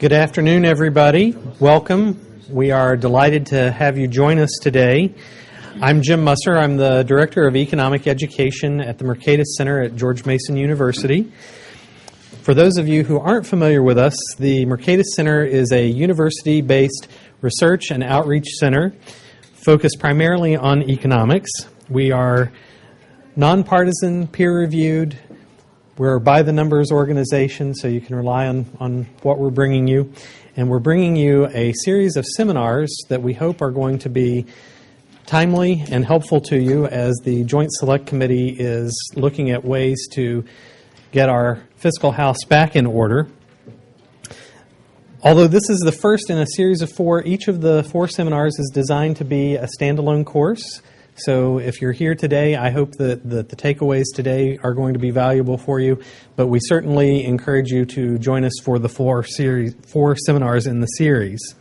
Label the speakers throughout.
Speaker 1: Good afternoon, everybody. Welcome. We are delighted to have you join us today. I'm Jim Musser. I'm the Director of Economic Education at the Mercatus Center at George Mason University. For those of you who aren't familiar with us, the Mercatus Center is a university-based research and outreach center focused primarily on economics. We are nonpartisan, peer-reviewed. We're a by-the-numbers organization, so you can rely on what we're bringing you. And we're bringing you a series of seminars that we hope are going to be timely and helpful to you as the Joint Select Committee is looking at ways to get our fiscal house back in order. Although this is the first in a series of four, each of the four seminars is designed to be a standalone course. So if you're here today, I hope that the takeaways today are going to be valuable for you, but we certainly encourage you to join us for the four seminars in the series.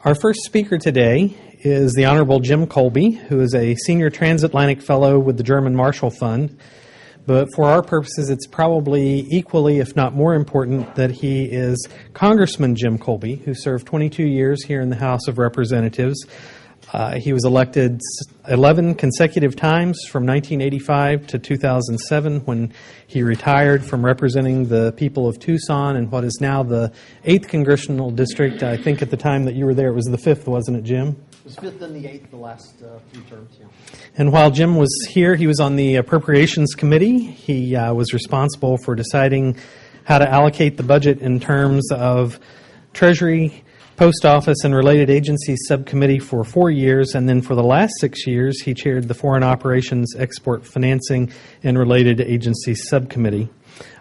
Speaker 1: Our first speaker today is the Honorable Jim Colby, who is a Senior Transatlantic Fellow with the German Marshall Fund. But for our purposes, it's probably equally, if not more important, that he is Congressman Jim Colby, who served 22 years here in the House of Representatives. He was elected 11 consecutive times from 1985 to 2007 when he retired from representing the people of Tucson in what is now the 8th Congressional District. I think at the time that you were there it was the 5th, wasn't it, Jim?
Speaker 2: It was 5th and the 8th, the last few terms, yeah.
Speaker 1: And while Jim was here, he was on the Appropriations Committee. He was responsible for deciding how to allocate the budget in terms of Treasury, Post Office, and related agencies subcommittee for 4 years, and then for the last 6 years, he chaired the Foreign Operations, Export Financing, and related agencies subcommittee.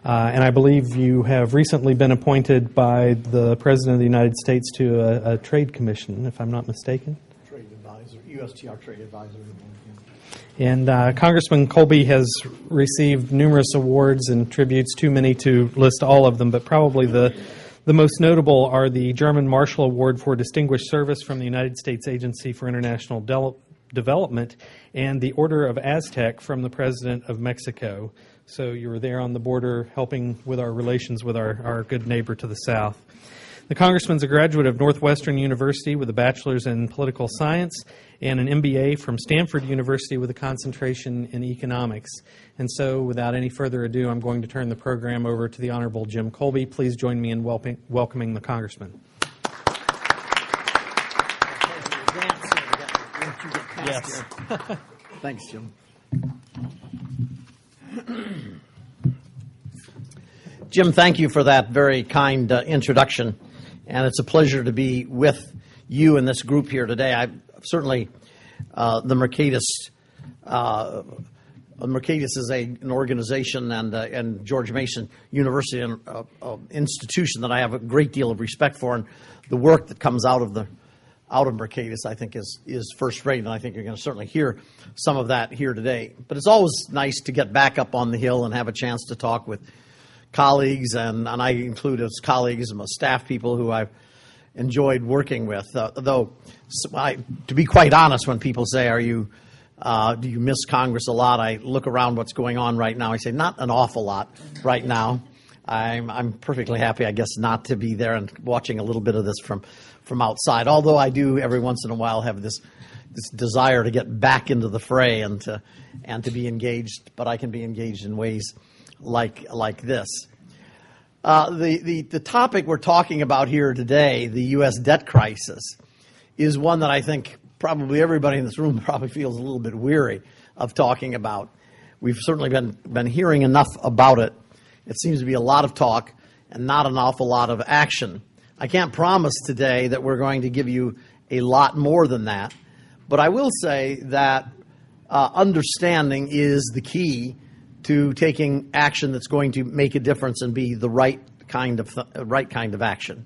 Speaker 1: And I believe you have recently been appointed by the President of the United States to a trade commission, if I'm not mistaken.
Speaker 2: Trade advisor, USTR trade advisor.
Speaker 1: And Congressman Colby has received numerous awards and tributes, too many to list all of them, but probably the most notable are the German Marshall Award for Distinguished Service from the United States Agency for International Development and the Order of Aztec from the President of Mexico. So you were there on the border helping with our relations with our good neighbor to the south. The Congressman's a graduate of Northwestern University with a bachelor's in political science and an MBA from Stanford University with a concentration in economics. And so, without any further ado, I'm going to turn the program over to the Honorable Jim Colby. Please join me in welcoming the Congressman.
Speaker 2: Yes. Thanks, Jim. Jim, thank you for that very kind introduction. And it's a pleasure to be with you and this group here today. I certainly, the Mercatus is an organization and George Mason University, an institution that I have a great deal of respect for, and the work that comes out of Mercatus, I think, is first rate, and I think you're going to certainly hear some of that here today. But it's always nice to get back up on the Hill and have a chance to talk with colleagues, and I include as colleagues my staff people who I've enjoyed working with. Though, to be quite honest, when people say, do you miss Congress a lot? I look around what's going on right now. I say, not an awful lot right now. I'm perfectly happy, I guess, not to be there and watching a little bit of this from outside. Although I do every once in a while have this desire to get back into the fray and to be engaged. But I can be engaged in ways like this. The topic we're talking about here today, the U.S. debt crisis, is one that I think probably everybody in this room probably feels a little bit weary of talking about. We've certainly been hearing enough about it. It seems to be a lot of talk and not an awful lot of action. I can't promise today that we're going to give you a lot more than that, but I will say that understanding is the key to taking action that's going to make a difference and be the right kind of action.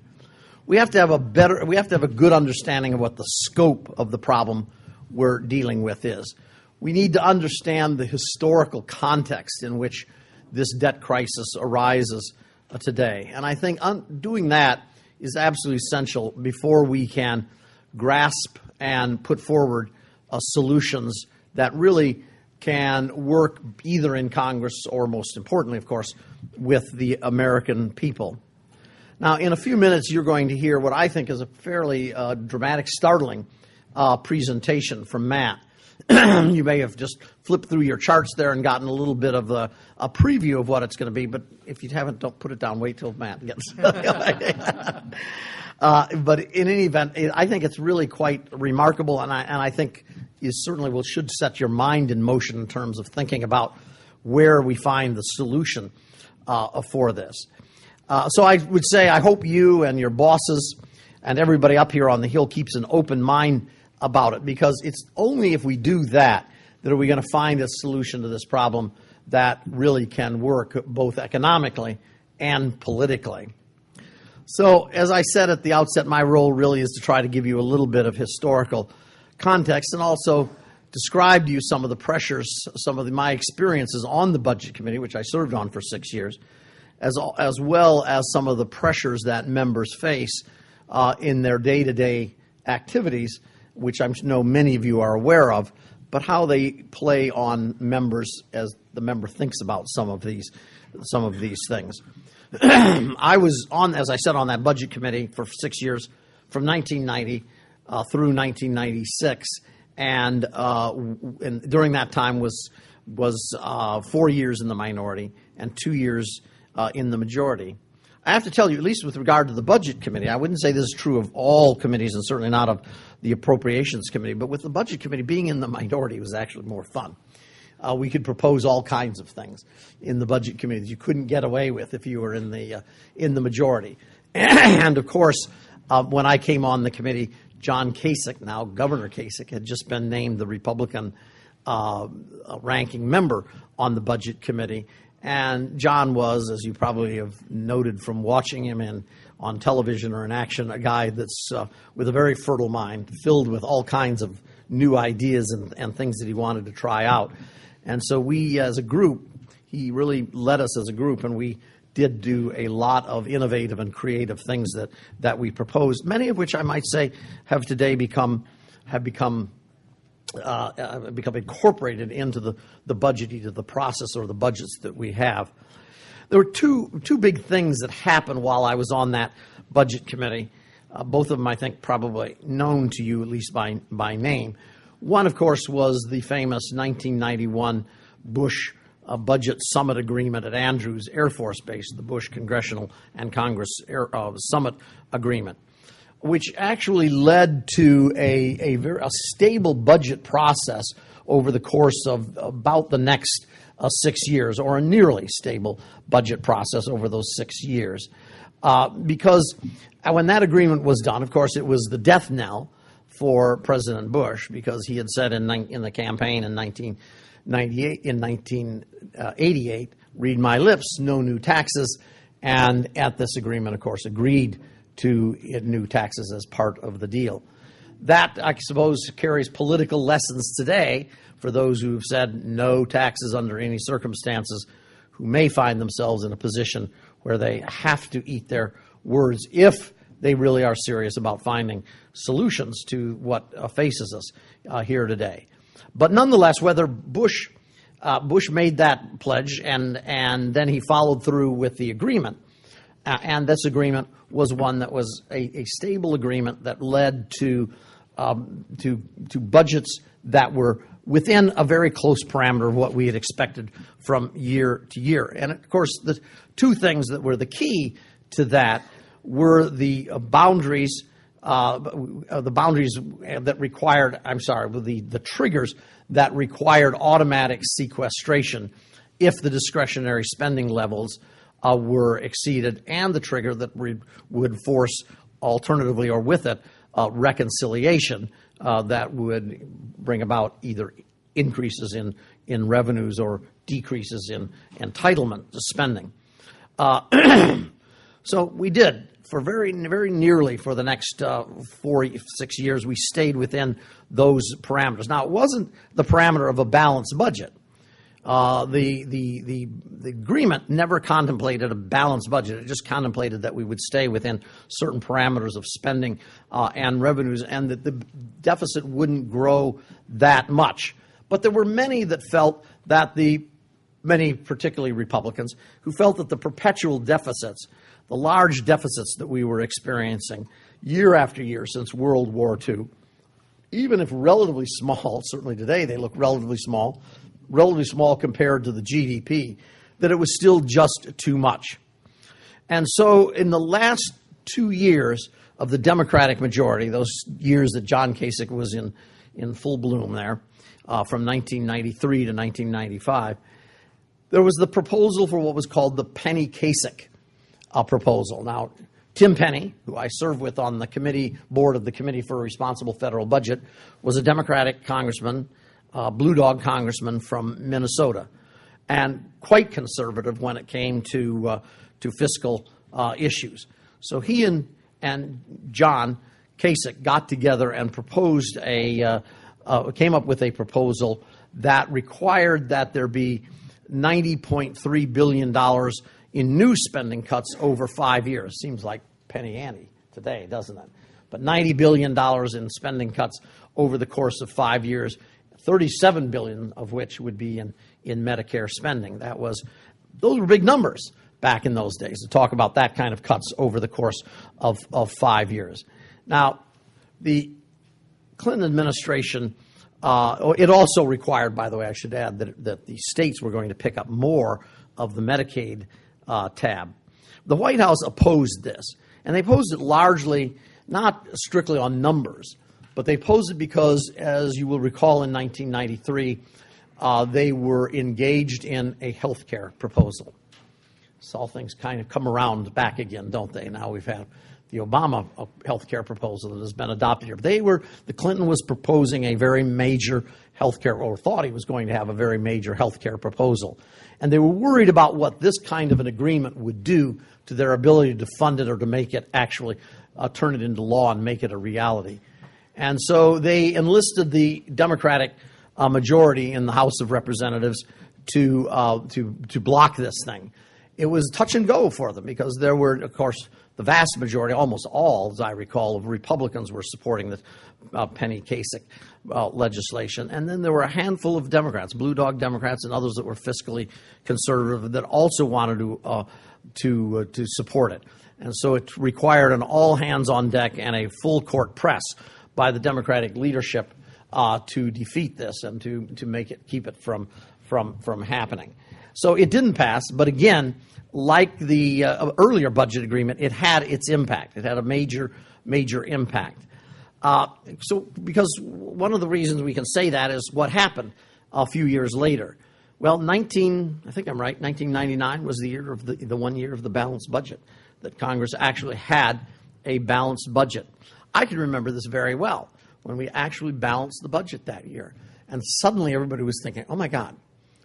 Speaker 2: We have to have a good understanding of what the scope of the problem we're dealing with is. We need to understand the historical context in which this debt crisis arises today. And I think doing that is absolutely essential before we can grasp and put forward solutions that really can work either in Congress or, most importantly, of course, with the American people. Now, in a few minutes, you're going to hear what I think is a fairly dramatic, startling presentation from Matt. You may have just flipped through your charts there and gotten a little bit of a preview of what it's going to be, but if you haven't, don't put it down. Wait till Matt gets. But in any event, I think it's really quite remarkable, and I think you certainly should set your mind in motion in terms of thinking about where we find the solution for this. So I would say I hope you and your bosses and everybody up here on the Hill keeps an open mind about it, because it's only if we do that are we going to find a solution to this problem that really can work both economically and politically. So, as I said at the outset, my role really is to try to give you a little bit of historical context and also describe to you some of the pressures, some of my experiences on the Budget Committee, which I served on for 6 years, as well as some of the pressures that members face in their day-to-day activities, which I know many of you are aware of, but how they play on members as the member thinks about some of these things. I was on, as I said, on that Budget Committee for 6 years, from 1990 through 1996, and during that time was 4 years in the minority and 2 years in the majority. I have to tell you, at least with regard to the Budget Committee, I wouldn't say this is true of all committees and certainly not of the Appropriations Committee, but with the Budget Committee, being in the minority was actually more fun. We could propose all kinds of things in the Budget Committee that you couldn't get away with if you were in the majority. And of course, when I came on the committee, John Kasich, now Governor Kasich, had just been named the Republican ranking member on the Budget Committee. And John was, as you probably have noted from watching him on television or in action, a guy that's with a very fertile mind, filled with all kinds of new ideas and things that he wanted to try out. And so we, as a group, he really led us as a group, and we did do a lot of innovative and creative things that we proposed, many of which I might say have today become incorporated into the budget, either the process or the budgets that we have. There were two big things that happened while I was on that Budget Committee, both of them I think probably known to you at least by name. One, of course, was the famous 1991 Bush Budget Summit Agreement at Andrews Air Force Base, the Bush Congressional and Congress Summit Agreement, which actually led to a stable budget process over the course of about the next 6 years, or a nearly stable budget process over those 6 years. Because when that agreement was done, of course, it was the death knell for President Bush, because he had said in the campaign in 1988, read my lips, no new taxes, and at this agreement, of course, agreed to new taxes as part of the deal. That, I suppose, carries political lessons today for those who have said no taxes under any circumstances, who may find themselves in a position where they have to eat their words if they really are serious about finding solutions to what faces us here today. But nonetheless, whether Bush made that pledge and then he followed through with the agreement, and this agreement was one that was a stable agreement that led to budgets that were within a very close parameter of what we had expected from year to year. And of course, the two things that were the key to that were the boundaries that required, the triggers that required automatic sequestration if the discretionary spending levels were exceeded, and the trigger that would force, alternatively or with it, reconciliation that would bring about either increases in revenues or decreases in entitlement to spending. So we did. For very, very nearly for the next 6 years, we stayed within those parameters. Now, it wasn't the parameter of a balanced budget. The agreement never contemplated a balanced budget. It just contemplated that we would stay within certain parameters of spending and revenues, and that the deficit wouldn't grow that much. But there were many that felt that many, particularly Republicans, who felt that the perpetual deficits the large deficits that we were experiencing year after year since World War II, even if relatively small, certainly today they look relatively small compared to the GDP, that it was still just too much. And so in the last 2 years of the Democratic majority, those years that John Kasich was in full bloom there, from 1993 to 1995, there was the proposal for what was called the Penny Kasich proposal. Now, Tim Penny, who I serve with on the board of the Committee for a Responsible Federal Budget, was a Democratic congressman, Blue Dog congressman from Minnesota, and quite conservative when it came to fiscal issues. So he and John Kasich got together and proposed came up with a proposal that required that there be $90.3 billion in new spending cuts over 5 years. Seems like penny ante today, doesn't it? But $90 billion in spending cuts over the course of 5 years, $37 billion of which would be in Medicare spending. Those were big numbers back in those days to talk about that kind of cuts over the course of 5 years. Now, the Clinton administration, it also required, by the way, I should add, that the states were going to pick up more of the Medicaid tab. The White House opposed this, and they opposed it largely, not strictly on numbers, but they opposed it because, as you will recall, in 1993, they were engaged in a health care proposal. So all things kind of come around back again, don't they? Now we've had the Obama health care proposal that has been adopted here. The Clinton was proposing a very major health care, or thought he was going to have a very major health care proposal. And they were worried about what this kind of an agreement would do to their ability to fund it or to make it actually turn it into law and make it a reality. And so they enlisted the Democratic majority in the House of Representatives to block this thing. It was touch and go for them because there were, of course, the vast majority, almost all, as I recall, of Republicans were supporting the Penny Kasich legislation. And then there were a handful of Democrats, Blue Dog Democrats and others that were fiscally conservative that also wanted to support it. And so it required an all hands on deck and a full court press by the Democratic leadership to defeat this and to keep it from happening. So it didn't pass, but again, like the earlier budget agreement, it had its impact. It had a major impact. Because one of the reasons we can say that is what happened a few years later. Well, I think I'm right, 1999 was the year of the 1 year of the balanced budget, that Congress actually had a balanced budget. I can remember this very well, when we actually balanced the budget that year. And suddenly everybody was thinking, oh my God,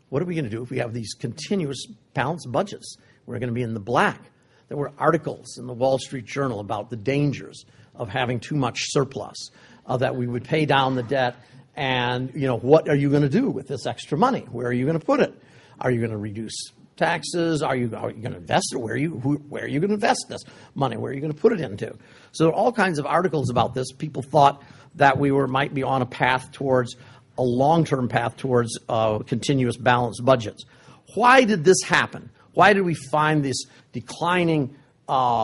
Speaker 2: what are we going to do if we have these continuous balanced budgets? We're going to be in the black. There were articles in the Wall Street Journal about the dangers of having too much surplus, that we would pay down the debt, and what are you going to do with this extra money? Where are you going to put it? Are you going to reduce taxes? Are you going to invest it? Where are you going to invest this money? Where are you going to put it into? So there are all kinds of articles about this. People thought that we might be on a long-term path towards continuous balanced budgets. Why did this happen? Why did we find this declining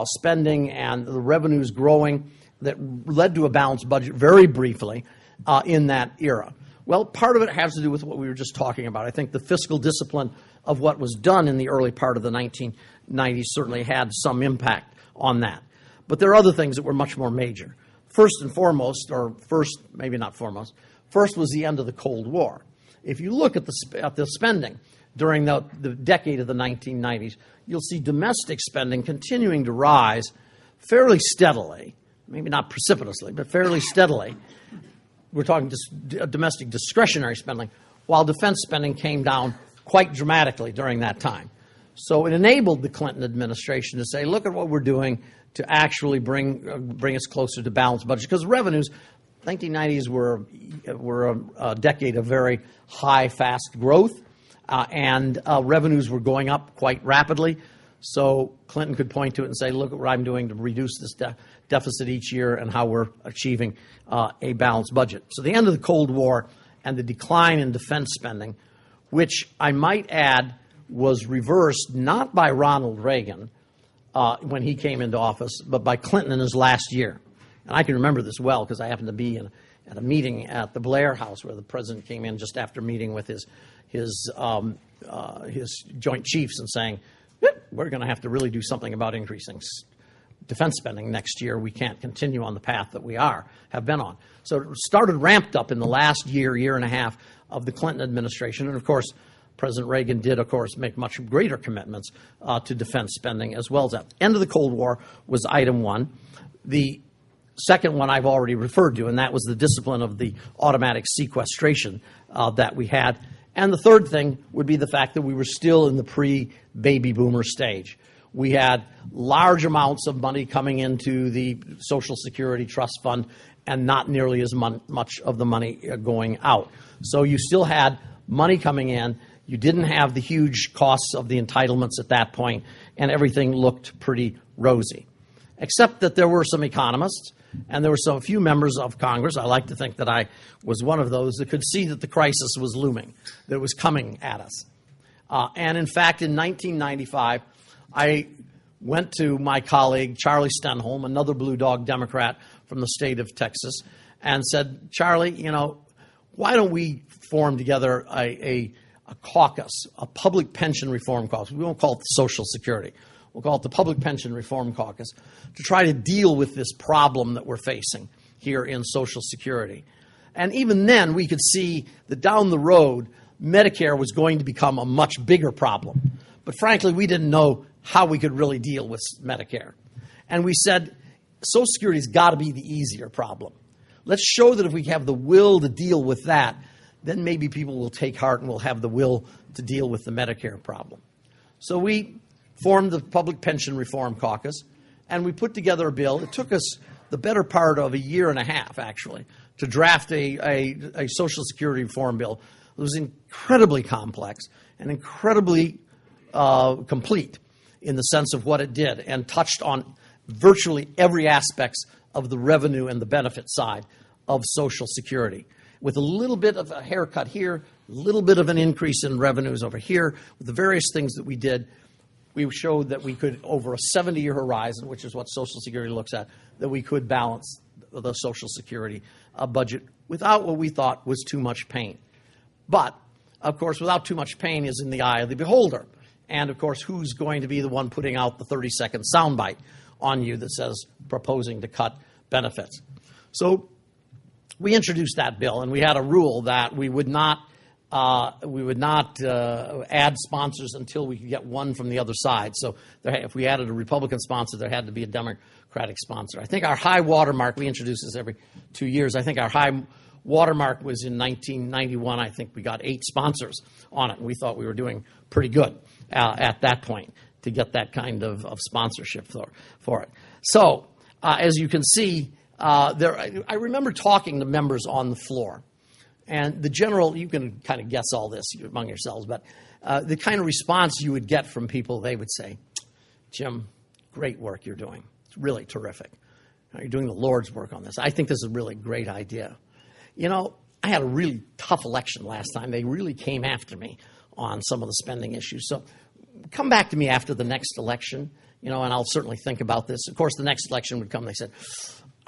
Speaker 2: spending and the revenues growing that led to a balanced budget very briefly in that era? Well, part of it has to do with what we were just talking about. I think the fiscal discipline of what was done in the early part of the 1990s certainly had some impact on that. But there are other things that were much more major. First and foremost, maybe not foremost, first was the end of the Cold War. If you look at the spending during the decade of the 1990s, you'll see domestic spending continuing to rise fairly steadily, maybe not precipitously, but fairly steadily. We're talking domestic discretionary spending, while defense spending came down quite dramatically during that time. So it enabled the Clinton administration to say, look at what we're doing to actually bring us closer to balanced budget. Because revenues, 1990s were a decade of very high, fast growth, and revenues were going up quite rapidly. So Clinton could point to it and say, look at what I'm doing to reduce this deficit each year and how we're achieving a balanced budget. So the end of the Cold War and the decline in defense spending, which I might add was reversed not by Ronald Reagan, when he came into office, but by Clinton in his last year. And I can remember this well because I happened to be at a meeting at the Blair House where the president came in just after meeting with his Joint Chiefs and saying, we're going to have to really do something about increasing defense spending next year. We can't continue on the path that we have been on. So it started ramped up in the last year and a half of the Clinton administration. And, of course, President Reagan did, of course, make much greater commitments to defense spending as well as that. End of the Cold War was item one. The second one I've already referred to, and that was the discipline of the automatic sequestration that we had. And the third thing would be the fact that we were still in the pre-baby boomer stage. We had large amounts of money coming into the Social Security Trust Fund and not nearly as much of the money going out. So you still had money coming in. You didn't have the huge costs of the entitlements at that point, and everything looked pretty rosy. Except that there were some economists, and there were a few members of Congress, I like to think that I was one of those, that could see that the crisis was looming, that it was coming at us. And in fact, in 1995, I went to my colleague, Charlie Stenholm, another Blue Dog Democrat from the state of Texas, and said, Charlie, why don't we form together a caucus, a public pension reform caucus. We won't call it the Social Security. We'll call it the Public Pension Reform Caucus to try to deal with this problem that we're facing here in Social Security. And even then, we could see that down the road, Medicare was going to become a much bigger problem. But frankly, we didn't know how we could really deal with Medicare. And we said, Social Security's got to be the easier problem. Let's show that if we have the will to deal with that, then maybe people will take heart and will have the will to deal with the Medicare problem. So we formed the Public Pension Reform Caucus, and we put together a bill. It took us the better part of a year and a half, actually, to draft a Social Security reform bill. It was incredibly complex and incredibly complete in the sense of what it did and touched on virtually every aspect of the revenue and the benefit side of Social Security, with a little bit of a haircut here, a little bit of an increase in revenues over here. With the various things that we did, we showed that we could, over a 70-year horizon, which is what Social Security looks at, that we could balance the Social Security budget without what we thought was too much pain. But, of course, without too much pain is in the eye of the beholder. And, of course, who's going to be the one putting out the 30-second soundbite on you that says proposing to cut benefits? So we introduced that bill, and we had a rule that we would not add sponsors until we could get one from the other side. So if we added a Republican sponsor, there had to be a Democratic sponsor. I think our high watermark, we introduce this every 2 years, I think our high watermark was in 1991. I think we got 8 sponsors on it, and we thought we were doing pretty good at that point to get that kind of sponsorship for it. So as you can see, I remember talking to members on the floor. And the general, you can kind of guess all this among yourselves, but the kind of response you would get from people, they would say, Jim, great work you're doing. It's really terrific. You're doing the Lord's work on this. I think this is a really great idea. I had a really tough election last time. They really came after me on some of the spending issues. So come back to me after the next election, and I'll certainly think about this. Of course, the next election would come. They said,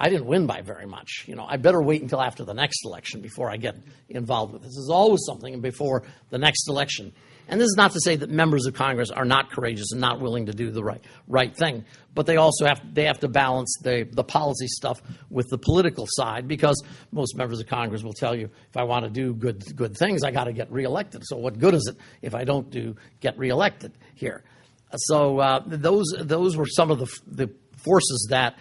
Speaker 2: I didn't win by very much. I better wait until after the next election before I get involved with this. There's always something before the next election. And this is not to say that members of Congress are not courageous and not willing to do the right thing, but they also have to balance the policy stuff with the political side, because most members of Congress will tell you, if I want to do good things, I got to get reelected. So what good is it if I don't get reelected here? So those were some of the forces that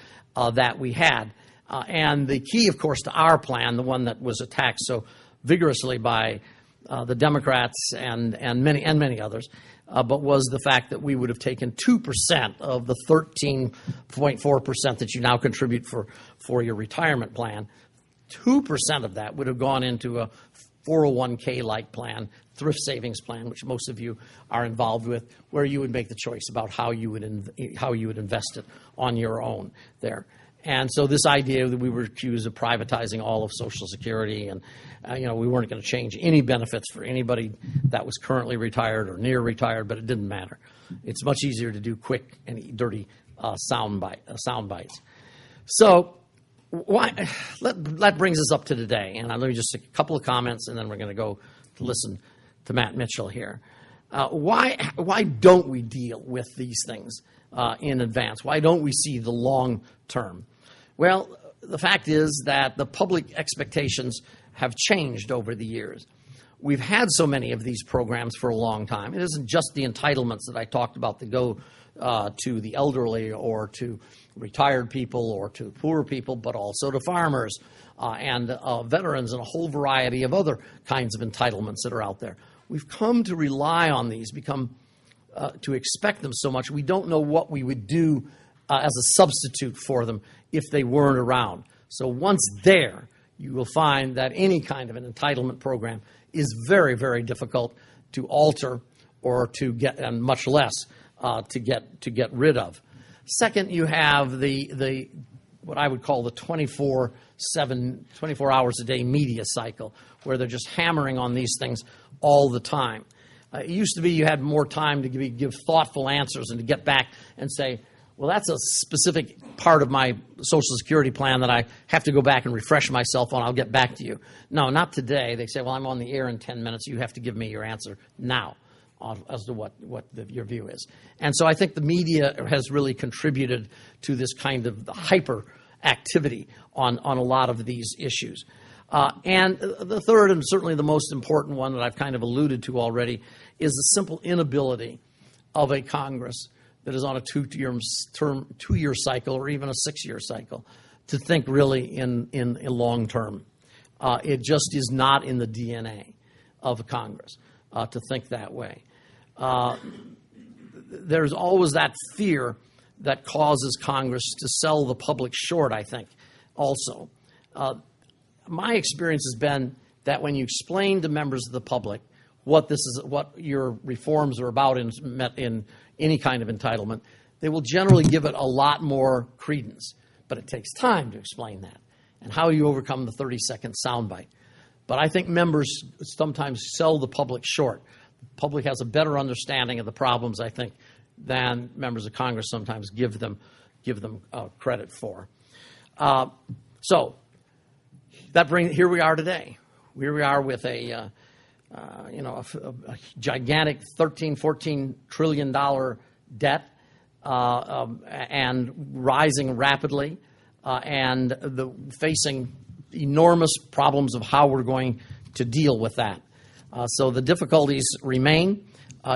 Speaker 2: we had. And the key, of course, to our plan, the one that was attacked so vigorously by the Democrats and many others, but was the fact that we would have taken 2% of the 13.4% that you now contribute for your retirement plan. 2% of that would have gone into a 401k-like plan, thrift savings plan, which most of you are involved with, where you would make the choice about how you would invest it on your own there. And so this idea that we were accused of privatizing all of Social Security, and we weren't going to change any benefits for anybody that was currently retired or near retired, but it didn't matter. It's much easier to do quick and dirty sound bites. So that brings us up to today. And let me just a couple of comments, and then we're going to go to listen to Matt Mitchell here. Why don't we deal with these things in advance? Why don't we see the long term? Well, the fact is that the public expectations have changed over the years. We've had so many of these programs for a long time. It isn't just the entitlements that I talked about that go to the elderly or to retired people or to poor people, but also to farmers and veterans and a whole variety of other kinds of entitlements that are out there. We've come to rely on these, to expect them so much, we don't know what we would do as a substitute for them if they weren't around. So once there, you will find that any kind of an entitlement program is very, very difficult to alter or to get, and much less to get rid of. Second, you have the what I would call the 24 hours a day media cycle, where they're just hammering on these things all the time. It used to be you had more time to give thoughtful answers and to get back and say, well, that's a specific part of my Social Security plan that I have to go back and refresh myself on. I'll get back to you. No, not today. They say, well, I'm on the air in 10 minutes. You have to give me your answer now as to what your view is. And so I think the media has really contributed to this kind of hyper activity on a lot of these issues. And the third, and certainly the most important one that I've kind of alluded to already, is the simple inability of a Congress that is on a two-year cycle or even a 6-year cycle to think really in long term. It just is not in the DNA of a Congress to think that way. There's always that fear that causes Congress to sell the public short, I think, also. My experience has been that when you explain to members of the public what your reforms are about in any kind of entitlement, they will generally give it a lot more credence. But it takes time to explain that and how you overcome the 30-second soundbite. But I think members sometimes sell the public short. The public has a better understanding of the problems, I think, than members of Congress sometimes give them credit for. So that here we are today. Here we are with a gigantic $13-14 trillion debt and rising rapidly, and facing enormous problems of how we're going to deal with that. So the difficulties remain.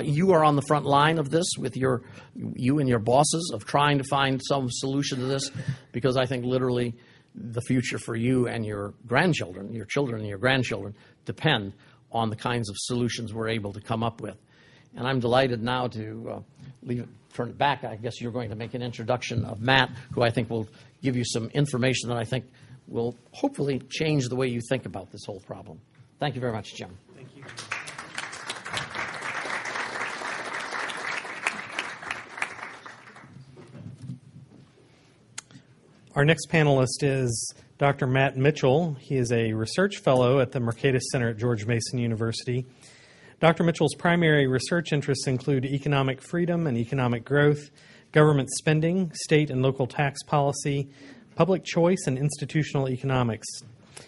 Speaker 2: You are on the front line of this with you and your bosses of trying to find some solution to this, because I think literally the future for you and your grandchildren, your children and your grandchildren, depend on the kinds of solutions we're able to come up with. And I'm delighted now to turn it back. I guess you're going to make an introduction of Matt, who I think will give you some information that I think will hopefully change the way you think about this whole problem. Thank you very much, Jim.
Speaker 1: Thank you. Our next panelist is Dr. Matt Mitchell. He is a research fellow at the Mercatus Center at George Mason University. Dr. Mitchell's primary research interests include economic freedom and economic growth, government spending, state and local tax policy, public choice, and institutional economics.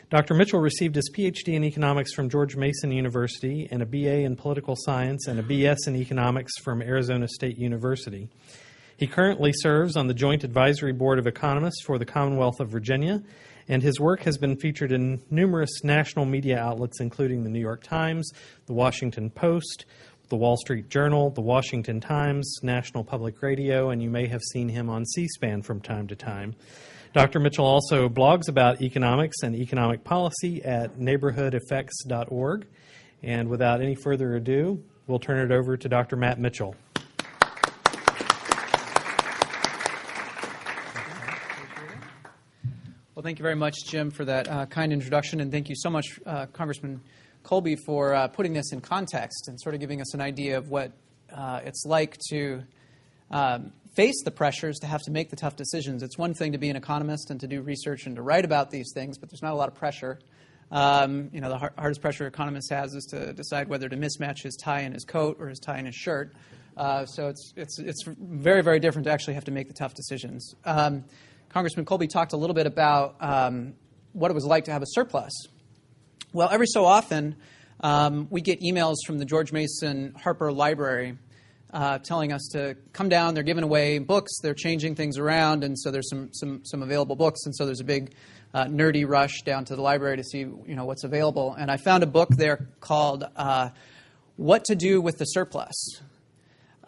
Speaker 1: Dr. Mitchell received his PhD in economics from George Mason University and a BA in political science and a BS in economics from Arizona State University. He currently serves on the Joint Advisory Board of Economists for the Commonwealth of Virginia, and his work has been featured in numerous national media outlets, including the New York Times, the Washington Post, the Wall Street Journal, the Washington Times, National Public Radio, and you may have seen him on C-SPAN from time to time. Dr. Mitchell also blogs about economics and economic policy at neighborhoodeffects.org. And without any further ado, we'll turn it over to Dr. Matt Mitchell.
Speaker 3: Well, thank you very much, Jim, for that kind introduction, and thank you so much, Congressman Colby, for putting this in context and sort of giving us an idea of what it's like to face the pressures to have to make the tough decisions. It's one thing to be an economist and to do research and to write about these things, but there's not a lot of pressure. The hardest pressure an economist has is to decide whether to mismatch his tie and his coat or his tie and his shirt. So it's very, very different to actually have to make the tough decisions. Congressman Colby talked a little bit about what it was like to have a surplus. Well, every so often, we get emails from the George Mason Harper Library telling us to come down. They're giving away books. They're changing things around, and so there's some available books. And so there's a big nerdy rush down to the library to see what's available. And I found a book there called "What to Do with the Surplus,"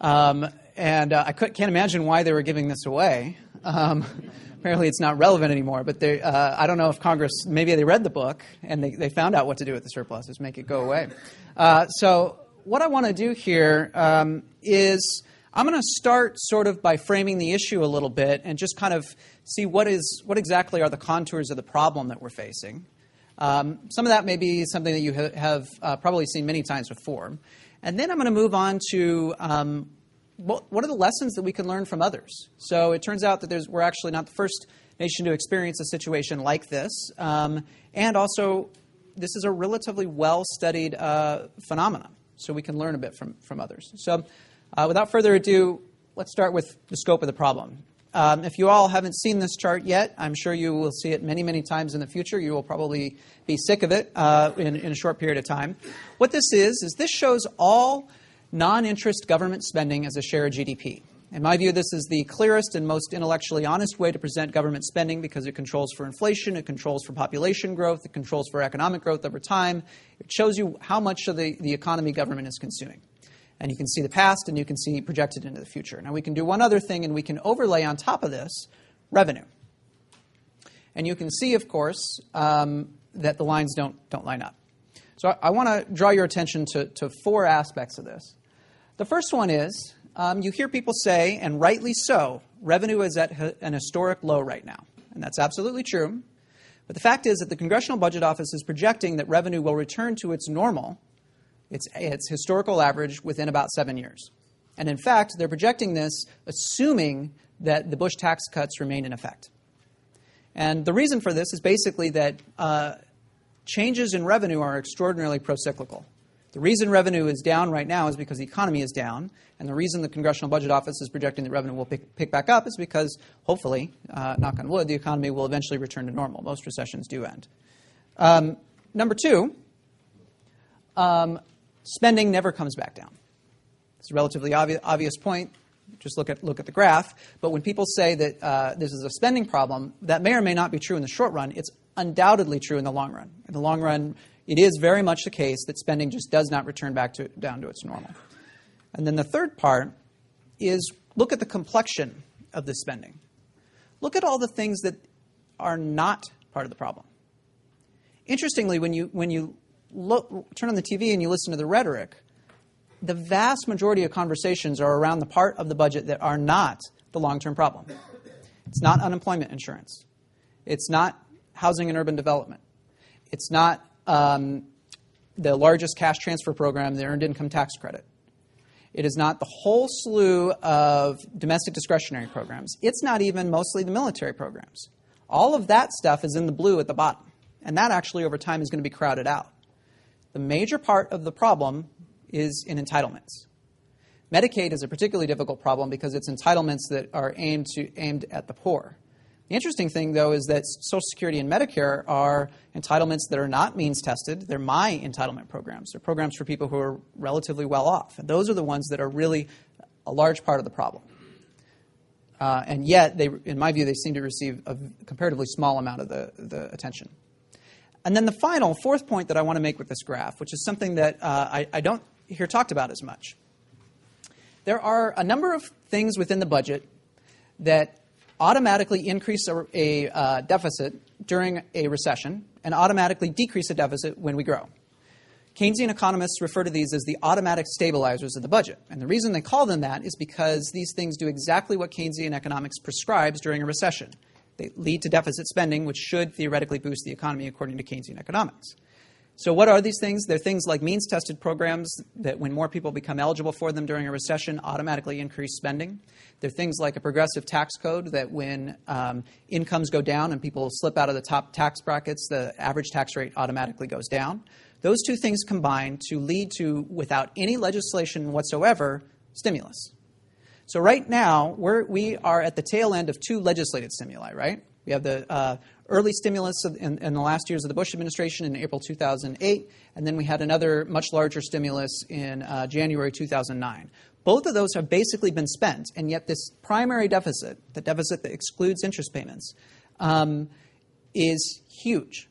Speaker 3: and I can't imagine why they were giving this away. Apparently, it's not relevant anymore. But I don't know if Congress, maybe they read the book and they found out what to do with the surplus, is make it go away. So what I want to do here is I'm going to start sort of by framing the issue a little bit and just kind of see what exactly are the contours of the problem that we're facing. Some of that may be something that you have probably seen many times before. And then I'm going to move on to what are the lessons that we can learn from others? So it turns out that we're actually not the first nation to experience a situation like this. And also, this is a relatively well-studied phenomenon, so we can learn a bit from others. So without further ado, let's start with the scope of the problem. If you all haven't seen this chart yet, I'm sure you will see it many, many times in the future. You will probably be sick of it in a short period of time. What this is this shows all non-interest government spending as a share of GDP. In my view, this is the clearest and most intellectually honest way to present government spending because it controls for inflation, it controls for population growth, it controls for economic growth over time. It shows you how much of the economy government is consuming. And you can see the past and you can see projected into the future. Now we can do one other thing, and we can overlay on top of this revenue. And you can see, of course, that the lines don't line up. So I want to draw your attention to four aspects of this. The first one is you hear people say, and rightly so, revenue is at an historic low right now. And that's absolutely true. But the fact is that the Congressional Budget Office is projecting that revenue will return to its normal, its historical average, within about 7 years. And in fact, they're projecting this assuming that the Bush tax cuts remain in effect. And the reason for this is basically that changes in revenue are extraordinarily procyclical. The reason revenue is down right now is because the economy is down, and the reason the Congressional Budget Office is projecting that revenue will pick back up is because, hopefully, knock on wood, the economy will eventually return to normal. Most recessions do end. Number two, spending never comes back down. It's a relatively obvious point. Just look at the graph. But when people say that this is a spending problem, that may or may not be true in the short run. It's undoubtedly true in the long run. In the long run, it is very much the case that spending just does not return down to its normal. And then the third part is look at the complexion of the spending. Look at all the things that are not part of the problem. Interestingly, when you turn on the TV and you listen to the rhetoric, the vast majority of conversations are around the part of the budget that are not the long-term problem. It's not unemployment insurance. It's not housing and urban development. It's not the largest cash transfer program, the Earned Income Tax Credit. It is not the whole slew of domestic discretionary programs. It's not even mostly the military programs. All of that stuff is in the blue at the bottom. And that actually over time is going to be crowded out. The major part of the problem is in entitlements. Medicaid is a particularly difficult problem because it's entitlements that are aimed at the poor. The interesting thing, though, is that Social Security and Medicare are entitlements that are not means tested. They're my entitlement programs. They're programs for people who are relatively well off. And those are the ones that are really a large part of the problem. And yet, in my view, they seem to receive a comparatively small amount of the attention. And then the fourth point that I want to make with this graph, which is something that I don't hear talked about as much. There are a number of things within the budget that automatically increase a deficit during a recession and automatically decrease a deficit when we grow. Keynesian economists refer to these as the automatic stabilizers of the budget. And the reason they call them that is because these things do exactly what Keynesian economics prescribes during a recession. They lead to deficit spending, which should theoretically boost the economy according to Keynesian economics. So what are these things? They're things like means-tested programs that when more people become eligible for them during a recession automatically increase spending. They're things like a progressive tax code that when incomes go down and people slip out of the top tax brackets, the average tax rate automatically goes down. Those two things combine to lead to, without any legislation whatsoever, stimulus. So right now, we are at the tail end of two legislated stimuli, right? We have the early stimulus in the last years of the Bush administration in April 2008, and then we had another much larger stimulus in January 2009. Both of those have basically been spent, and yet this primary deficit, the deficit that excludes interest payments, is huge.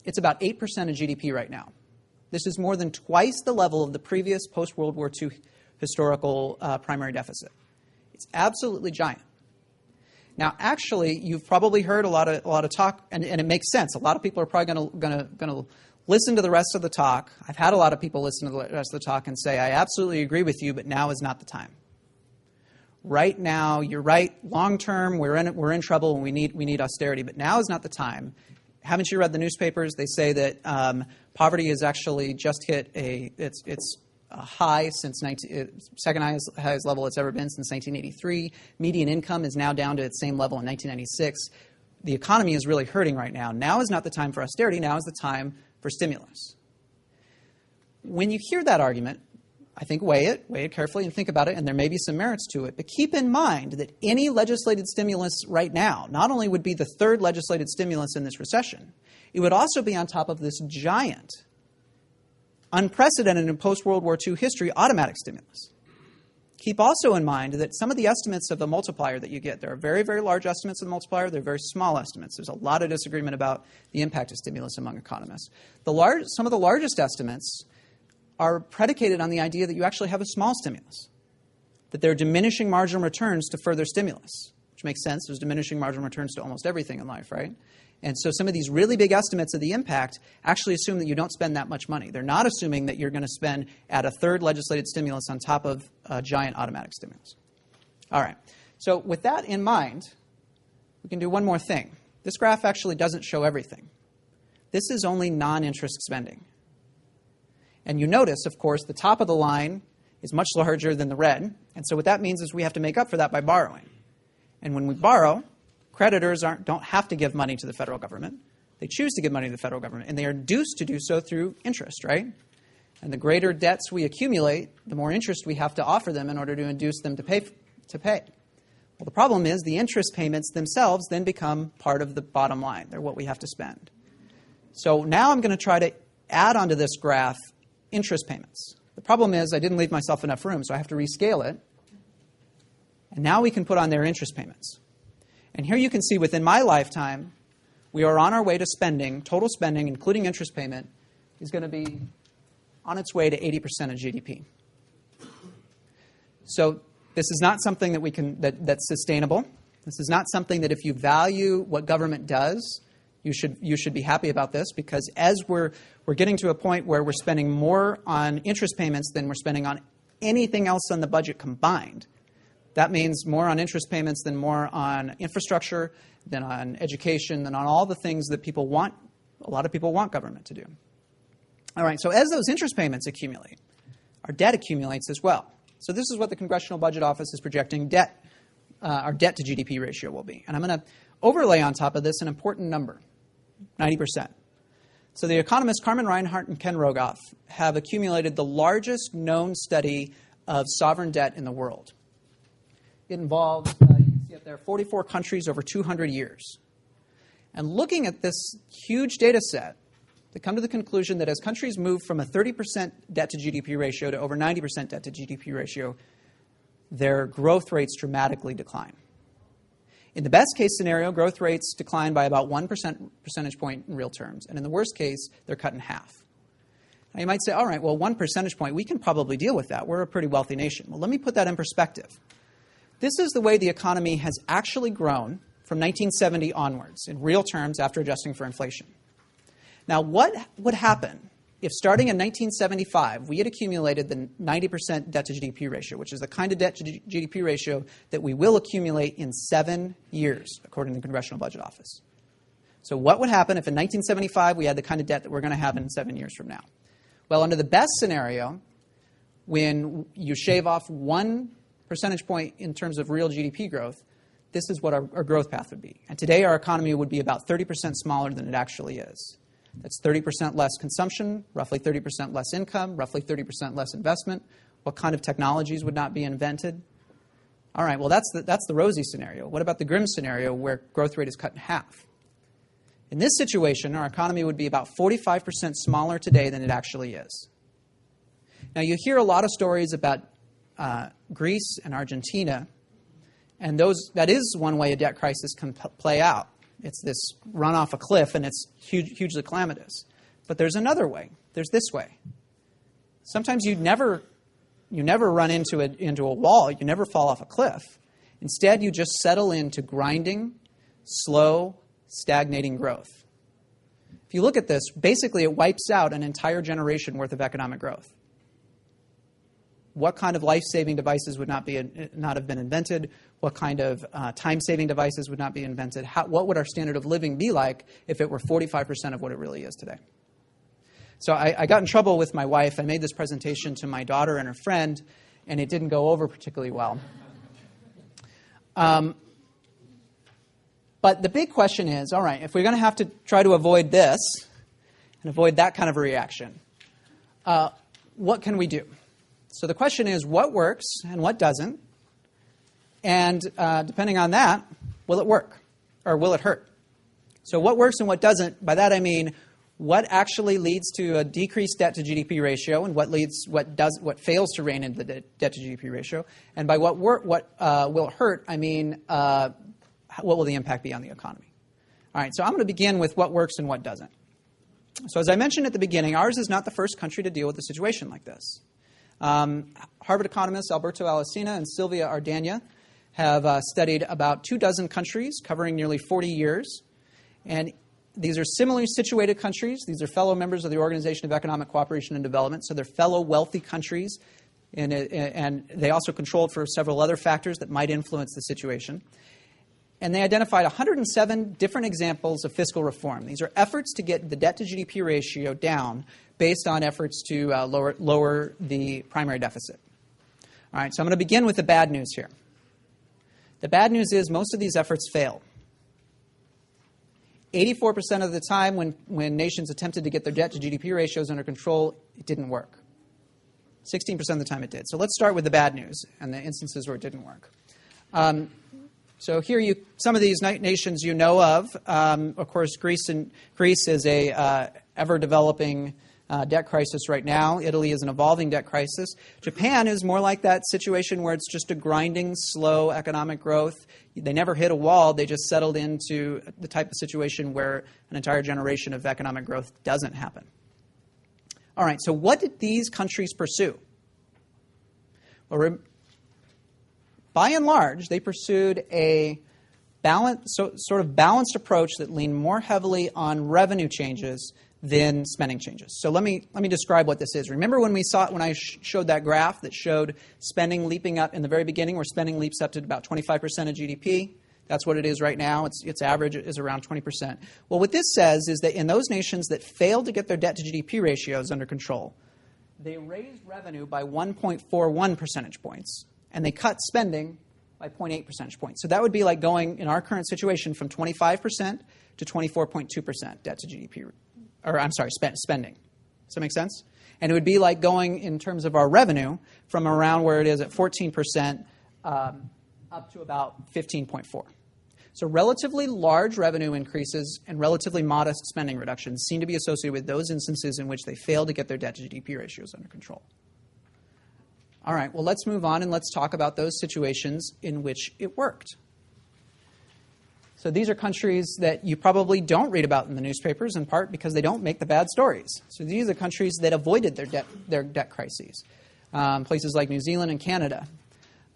Speaker 3: It's about 8% of GDP right now. This is more than twice the level of the previous post-World War II historical primary deficit. It's absolutely giant. Now, actually, you've probably heard a lot of talk, and it makes sense. A lot of people are probably going to listen to the rest of the talk. I've had a lot of people listen to the rest of the talk and say, I absolutely agree with you, but now is not the time. Right now, you're right. Long term, we're in trouble and we need austerity, but now is not the time. Haven't you read the newspapers? They say that poverty has actually just hit its high since second highest level it's ever been since 1983. Median income is now down to its same level in 1996. The economy is really hurting right now. Now is not the time for austerity. Now is the time for stimulus. When you hear that argument, I think weigh it carefully and think about it, and there may be some merits to it. But keep in mind that any legislated stimulus right now not only would be the third legislated stimulus in this recession, it would also be on top of this giant, unprecedented in post-World War II history, automatic stimulus. Keep also in mind that some of the estimates of the multiplier that you get, there are very, very large estimates of the multiplier, there are very small estimates. There's a lot of disagreement about the impact of stimulus among economists. Some of the largest estimates are predicated on the idea that you actually have a small stimulus, that there are diminishing marginal returns to further stimulus, which makes sense. There's diminishing marginal returns to almost everything in life, right? And so some of these really big estimates of the impact actually assume that you don't spend that much money. They're not assuming that you're going to spend at a third legislated stimulus on top of a giant automatic stimulus. All right. So with that in mind, we can do one more thing. This graph actually doesn't show everything. This is only non-interest spending. And you notice, of course, the top of the line is much larger than the red. And so what that means is we have to make up for that by borrowing. And when we borrow, creditors don't have to give money to the federal government. They choose to give money to the federal government, and they are induced to do so through interest, right? And the greater debts we accumulate, the more interest we have to offer them in order to induce them to pay. Well, the problem is the interest payments themselves then become part of the bottom line. They're what we have to spend. So now I'm going to try to add onto this graph interest payments. The problem is I didn't leave myself enough room, so I have to rescale it. And now we can put on their interest payments. And here you can see within my lifetime, we are on our way to spending, total spending, including interest payment, is going to be on its way to 80% of GDP. So this is not something that that's sustainable. This is not something that if you value what government does, you should be happy about this, because as we're getting to a point where we're spending more on interest payments than we're spending on anything else on the budget combined. That means more on interest payments than more on infrastructure, than on education, than on all the things that people want, a lot of people want government to do. All right, so as those interest payments accumulate, our debt accumulates as well. So this is what the Congressional Budget Office is projecting our debt to GDP ratio will be. And I'm going to overlay on top of this an important number, 90%. So the economists Carmen Reinhart and Ken Rogoff have accumulated the largest known study of sovereign debt in the world. It involves, you can see up there, 44 countries over 200 years. And looking at this huge data set, they come to the conclusion that as countries move from a 30% debt to GDP ratio to over 90% debt to GDP ratio, their growth rates dramatically decline. In the best case scenario, growth rates decline by about 1% percentage point in real terms. And in the worst case, they're cut in half. Now you might say, all right, well, 1 percentage point, we can probably deal with that. We're a pretty wealthy nation. Well, let me put that in perspective. This is the way the economy has actually grown from 1970 onwards in real terms after adjusting for inflation. Now, what would happen if starting in 1975 we had accumulated the 90% debt to GDP ratio, which is the kind of debt to GDP ratio that we will accumulate in 7 years, according to the Congressional Budget Office? So what would happen if in 1975 we had the kind of debt that we're going to have in 7 years from now? Well, under the best scenario, when you shave off 1 percentage point in terms of real GDP growth, this is what our growth path would be. And today our economy would be about 30% smaller than it actually is. That's 30% less consumption, roughly 30% less income, roughly 30% less investment, What kind of technologies would not be invented? All right, well, that's the rosy scenario. What about the grim scenario where growth rate is cut in half? In this situation, our economy would be about 45% smaller today than it actually is. Now, you hear a lot of stories about Greece and Argentina, and that is one way a debt crisis can play out. It's this run off a cliff, and it's hugely calamitous. But there's another way. There's this way. Sometimes you never run into a wall. You never fall off a cliff. Instead, you just settle into grinding, slow, stagnating growth. If you look at this, basically it wipes out an entire generation worth of economic growth. What kind of life-saving devices would not have been invented? What kind of time-saving devices would not be invented? What would our standard of living be like if it were 45% of what it really is today? So I got in trouble with my wife. I made this presentation to my daughter and her friend, and it didn't go over particularly well. But the big question is, all right, if we're going to have to try to avoid this and avoid that kind of a reaction, what can we do? So the question is, what works and what doesn't? And depending on that, will it work or will it hurt? So what works and what doesn't, by that I mean what actually leads to a decreased debt to GDP ratio and what fails to rein in the debt to GDP ratio. And by what will hurt, I mean what will the impact be on the economy? All right, so I'm going to begin with what works and what doesn't. So as I mentioned at the beginning, ours is not the first country to deal with a situation like this. Harvard economists Alberto Alesina and Silvia Ardagna have studied about 24 countries covering nearly 40 years. And these are similarly situated countries. These are fellow members of the Organization of Economic Cooperation and Development, so they're fellow wealthy countries. And they also controlled for several other factors that might influence the situation. And they identified 107 different examples of fiscal reform. These are efforts to get the debt to GDP ratio down based on efforts to lower the primary deficit. All right, so I'm going to begin with the bad news here. The bad news is most of these efforts fail. 84% of the time when nations attempted to get their debt to GDP ratios under control, it didn't work. 16% of the time it did. So let's start with the bad news and the instances where it didn't work. So here, some of these nations you know of. Of course, Greece is a ever-developing debt crisis right now. Italy is an evolving debt crisis. Japan is more like that situation where it's just a grinding, slow economic growth. They never hit a wall. They just settled into the type of situation where an entire generation of economic growth doesn't happen. All right, so what did these countries pursue? Well, by and large, they pursued a sort of balanced approach that leaned more heavily on revenue changes than spending changes. So let me describe what this is. Remember when I showed that graph that showed spending leaping up in the very beginning, where spending leaps up to about 25% of GDP? That's what it is right now. Its average is around 20%. Well, what this says is that in those nations that failed to get their debt to GDP ratios under control, they raised revenue by 1.41 percentage points, and they cut spending by 0.8 percentage points. So that would be like going, in our current situation, from 25% to 24.2% debt to GDP, spending. Does that make sense? And it would be like going, in terms of our revenue, from around where it is at 14% up to about 15.4%. So relatively large revenue increases and relatively modest spending reductions seem to be associated with those instances in which they failed to get their debt to GDP ratios under control. All right, well, let's move on and let's talk about those situations in which it worked. So these are countries that you probably don't read about in the newspapers, in part because they don't make the bad stories. So these are countries that avoided their debt crises, places like New Zealand and Canada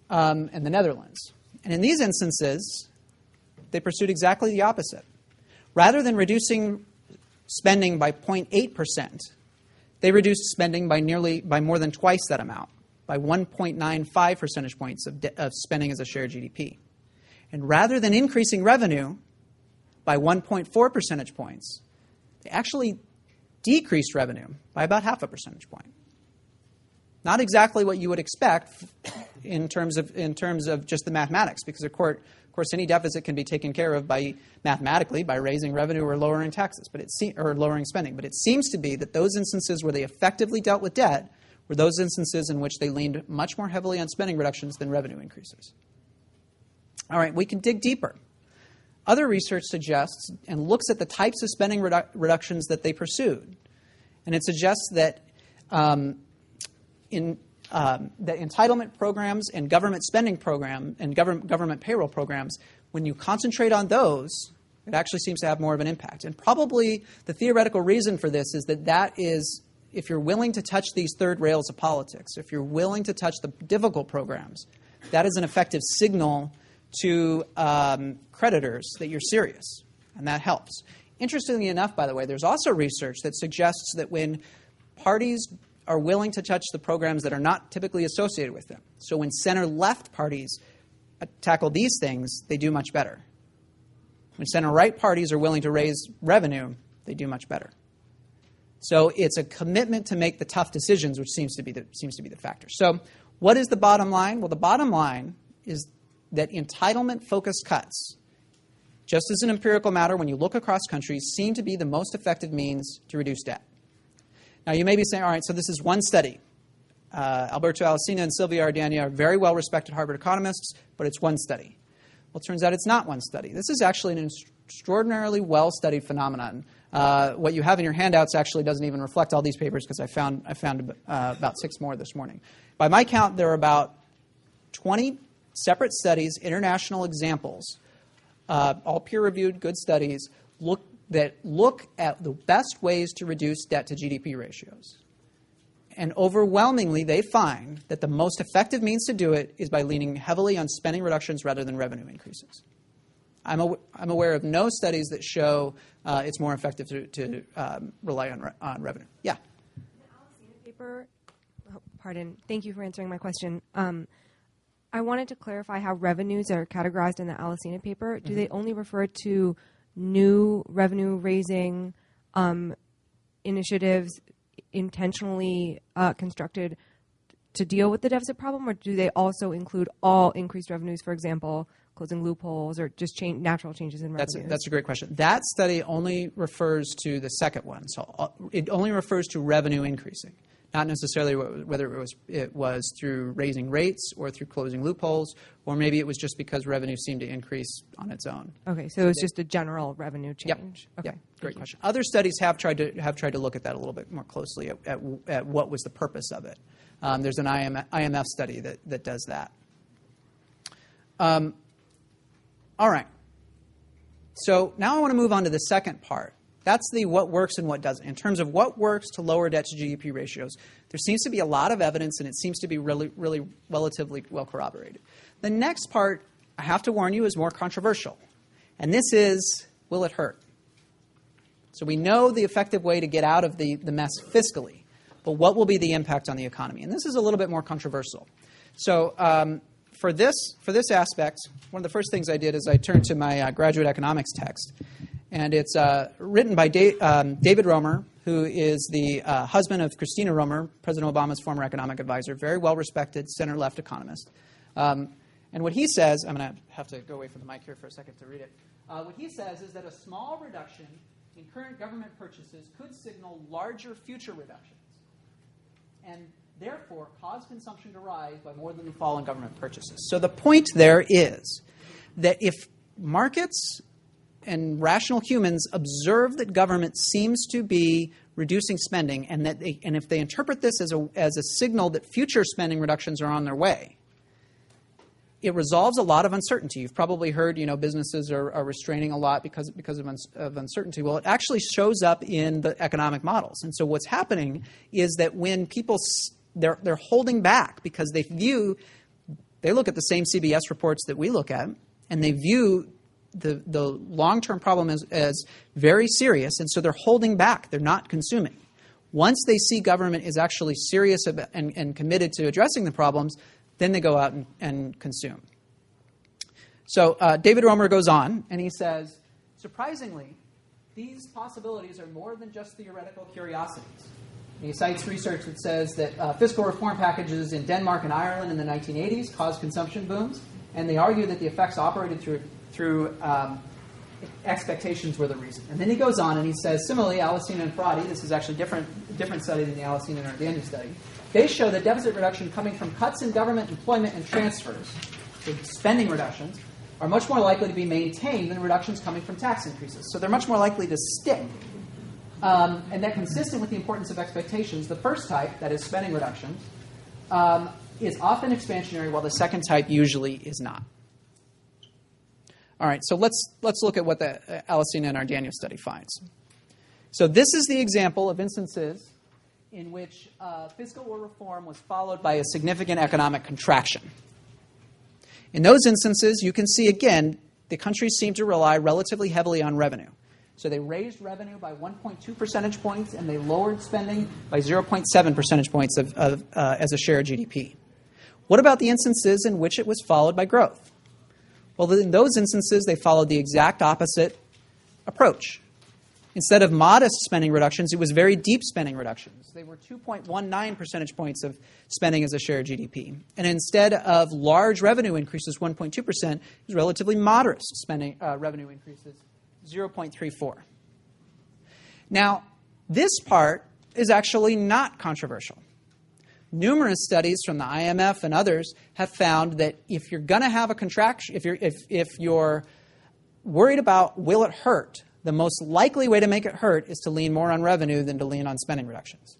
Speaker 3: and the Netherlands. And in these instances, they pursued exactly the opposite. Rather than reducing spending by 0.8%, they reduced spending by more than twice that amount, by 1.95 percentage points of spending as a share of GDP. And rather than increasing revenue by 1.4 percentage points, they actually decreased revenue by about half a percentage point. Not exactly what you would expect in terms of just the mathematics, because of course any deficit can be taken care of mathematically by raising revenue or lowering taxes, or lowering spending. But it seems to be that those instances where they effectively dealt with debt were those instances in which they leaned much more heavily on spending reductions than revenue increases. All right, we can dig deeper. Other research suggests and looks at the types of spending reductions that they pursued. And it suggests that that entitlement programs and government spending program and government payroll programs, when you concentrate on those, it actually seems to have more of an impact. And probably the theoretical reason for this is that is, if you're willing to touch these third rails of politics, if you're willing to touch the difficult programs, that is an effective signal to creditors that you're serious, and that helps. Interestingly enough, by the way, there's also research that suggests that when parties are willing to touch the programs that are not typically associated with them, so when center-left parties tackle these things, they do much better. When center-right parties are willing to raise revenue, they do much better. So it's a commitment to make the tough decisions, which seems to be the factor. So what is the bottom line? Well, the bottom line is that entitlement-focused cuts, just as an empirical matter, when you look across countries, seem to be the most effective means to reduce debt. Now, you may be saying, all right, so this is one study. Alberto Alesina and Silvia Ardania are very well-respected Harvard economists, but it's one study. Well, it turns out it's not one study. This is actually an extraordinarily well-studied phenomenon. What you have in your handouts actually doesn't even reflect all these papers because I found about 6 more this morning. By my count, there are about 20 separate studies, international examples, all peer-reviewed, good studies, that look at the best ways to reduce debt to GDP ratios. And overwhelmingly, they find that the most effective means to do it is by leaning heavily on spending reductions rather than revenue increases. I'm aware of no studies that show it's more effective to rely on revenue. Yeah?
Speaker 4: The Alesina paper, thank you for answering my question. I wanted to clarify how revenues are categorized in the Alesina paper. Do they only refer to new revenue-raising initiatives intentionally constructed to deal with the deficit problem, or do they also include all increased revenues, for example, closing loopholes or just natural changes in revenues?
Speaker 3: That's a great question. That study only refers to the second one. So it only refers to revenue increasing, not necessarily whether it was through raising rates or through closing loopholes, or maybe it was just because revenue seemed to increase on its own.
Speaker 4: Okay, so it's just a general revenue change.
Speaker 3: Yep.
Speaker 4: Okay,
Speaker 3: Yep. Great question. Other studies have tried to look at that a little bit more closely at what was the purpose of it. There's an IMF study that does that. All right. So now I want to move on to the second part. That's the what works and what doesn't. In terms of what works to lower debt to GDP ratios, there seems to be a lot of evidence, and it seems to be really relatively well corroborated. The next part, I have to warn you, is more controversial. And this is, will it hurt? So we know the effective way to get out of the mess fiscally, but what will be the impact on the economy? And this is a little bit more controversial. So for this aspect, one of the first things I did is I turned to my graduate economics text. And it's written by David Romer, who is the husband of Christina Romer, President Obama's former economic advisor, very well-respected center-left economist. And what he says, I'm going to have to go away from the mic here for a second to read it. What he says is that a small reduction in current government purchases could signal larger future reductions and therefore cause consumption to rise by more than the fall in government purchases. So the point there is that if markets and rational humans observe that government seems to be reducing spending, and if they interpret this as a signal that future spending reductions are on their way, it resolves a lot of uncertainty. You've probably heard, businesses are restraining a lot because of uncertainty. Well, it actually shows up in the economic models, and so what's happening is that when people they're holding back because they look at the same CBS reports that we look at, and they view the long-term problem as very serious, and so they're holding back. They're not consuming. Once they see government is actually serious about, and committed to addressing the problems, then they go out and consume. So David Romer goes on, and he says, surprisingly, these possibilities are more than just theoretical curiosities. And he cites research that says that fiscal reform packages in Denmark and Ireland in the 1980s caused consumption booms, and they argue that the effects operated through expectations were the reason. And then he goes on and he says, similarly, Alesina and Fradi, this is actually a different study than the Alesina and Ardania study, they show that deficit reduction coming from cuts in government employment and transfers, so spending reductions, are much more likely to be maintained than reductions coming from tax increases. So they're much more likely to stick. And that consistent with the importance of expectations, the first type, that is spending reductions, is often expansionary, while the second type usually is not. All right, so let's look at what the Alesina and Ardania study finds. So this is the example of instances in which fiscal reform was followed by a significant economic contraction. In those instances, you can see, again, the countries seem to rely relatively heavily on revenue. So they raised revenue by 1.2 percentage points, and they lowered spending by 0.7 percentage points as a share of GDP. What about the instances in which it was followed by growth? Well, in those instances, they followed the exact opposite approach. Instead of modest spending reductions, it was very deep spending reductions. They were 2.19 percentage points of spending as a share of GDP. And instead of large revenue increases, 1.2%, it was relatively modest spending revenue increases, 0.34. Now, this part is actually not controversial. Numerous studies from the IMF and others have found that if you're going to have a contraction, if you're worried about will it hurt, the most likely way to make it hurt is to lean more on revenue than to lean on spending reductions.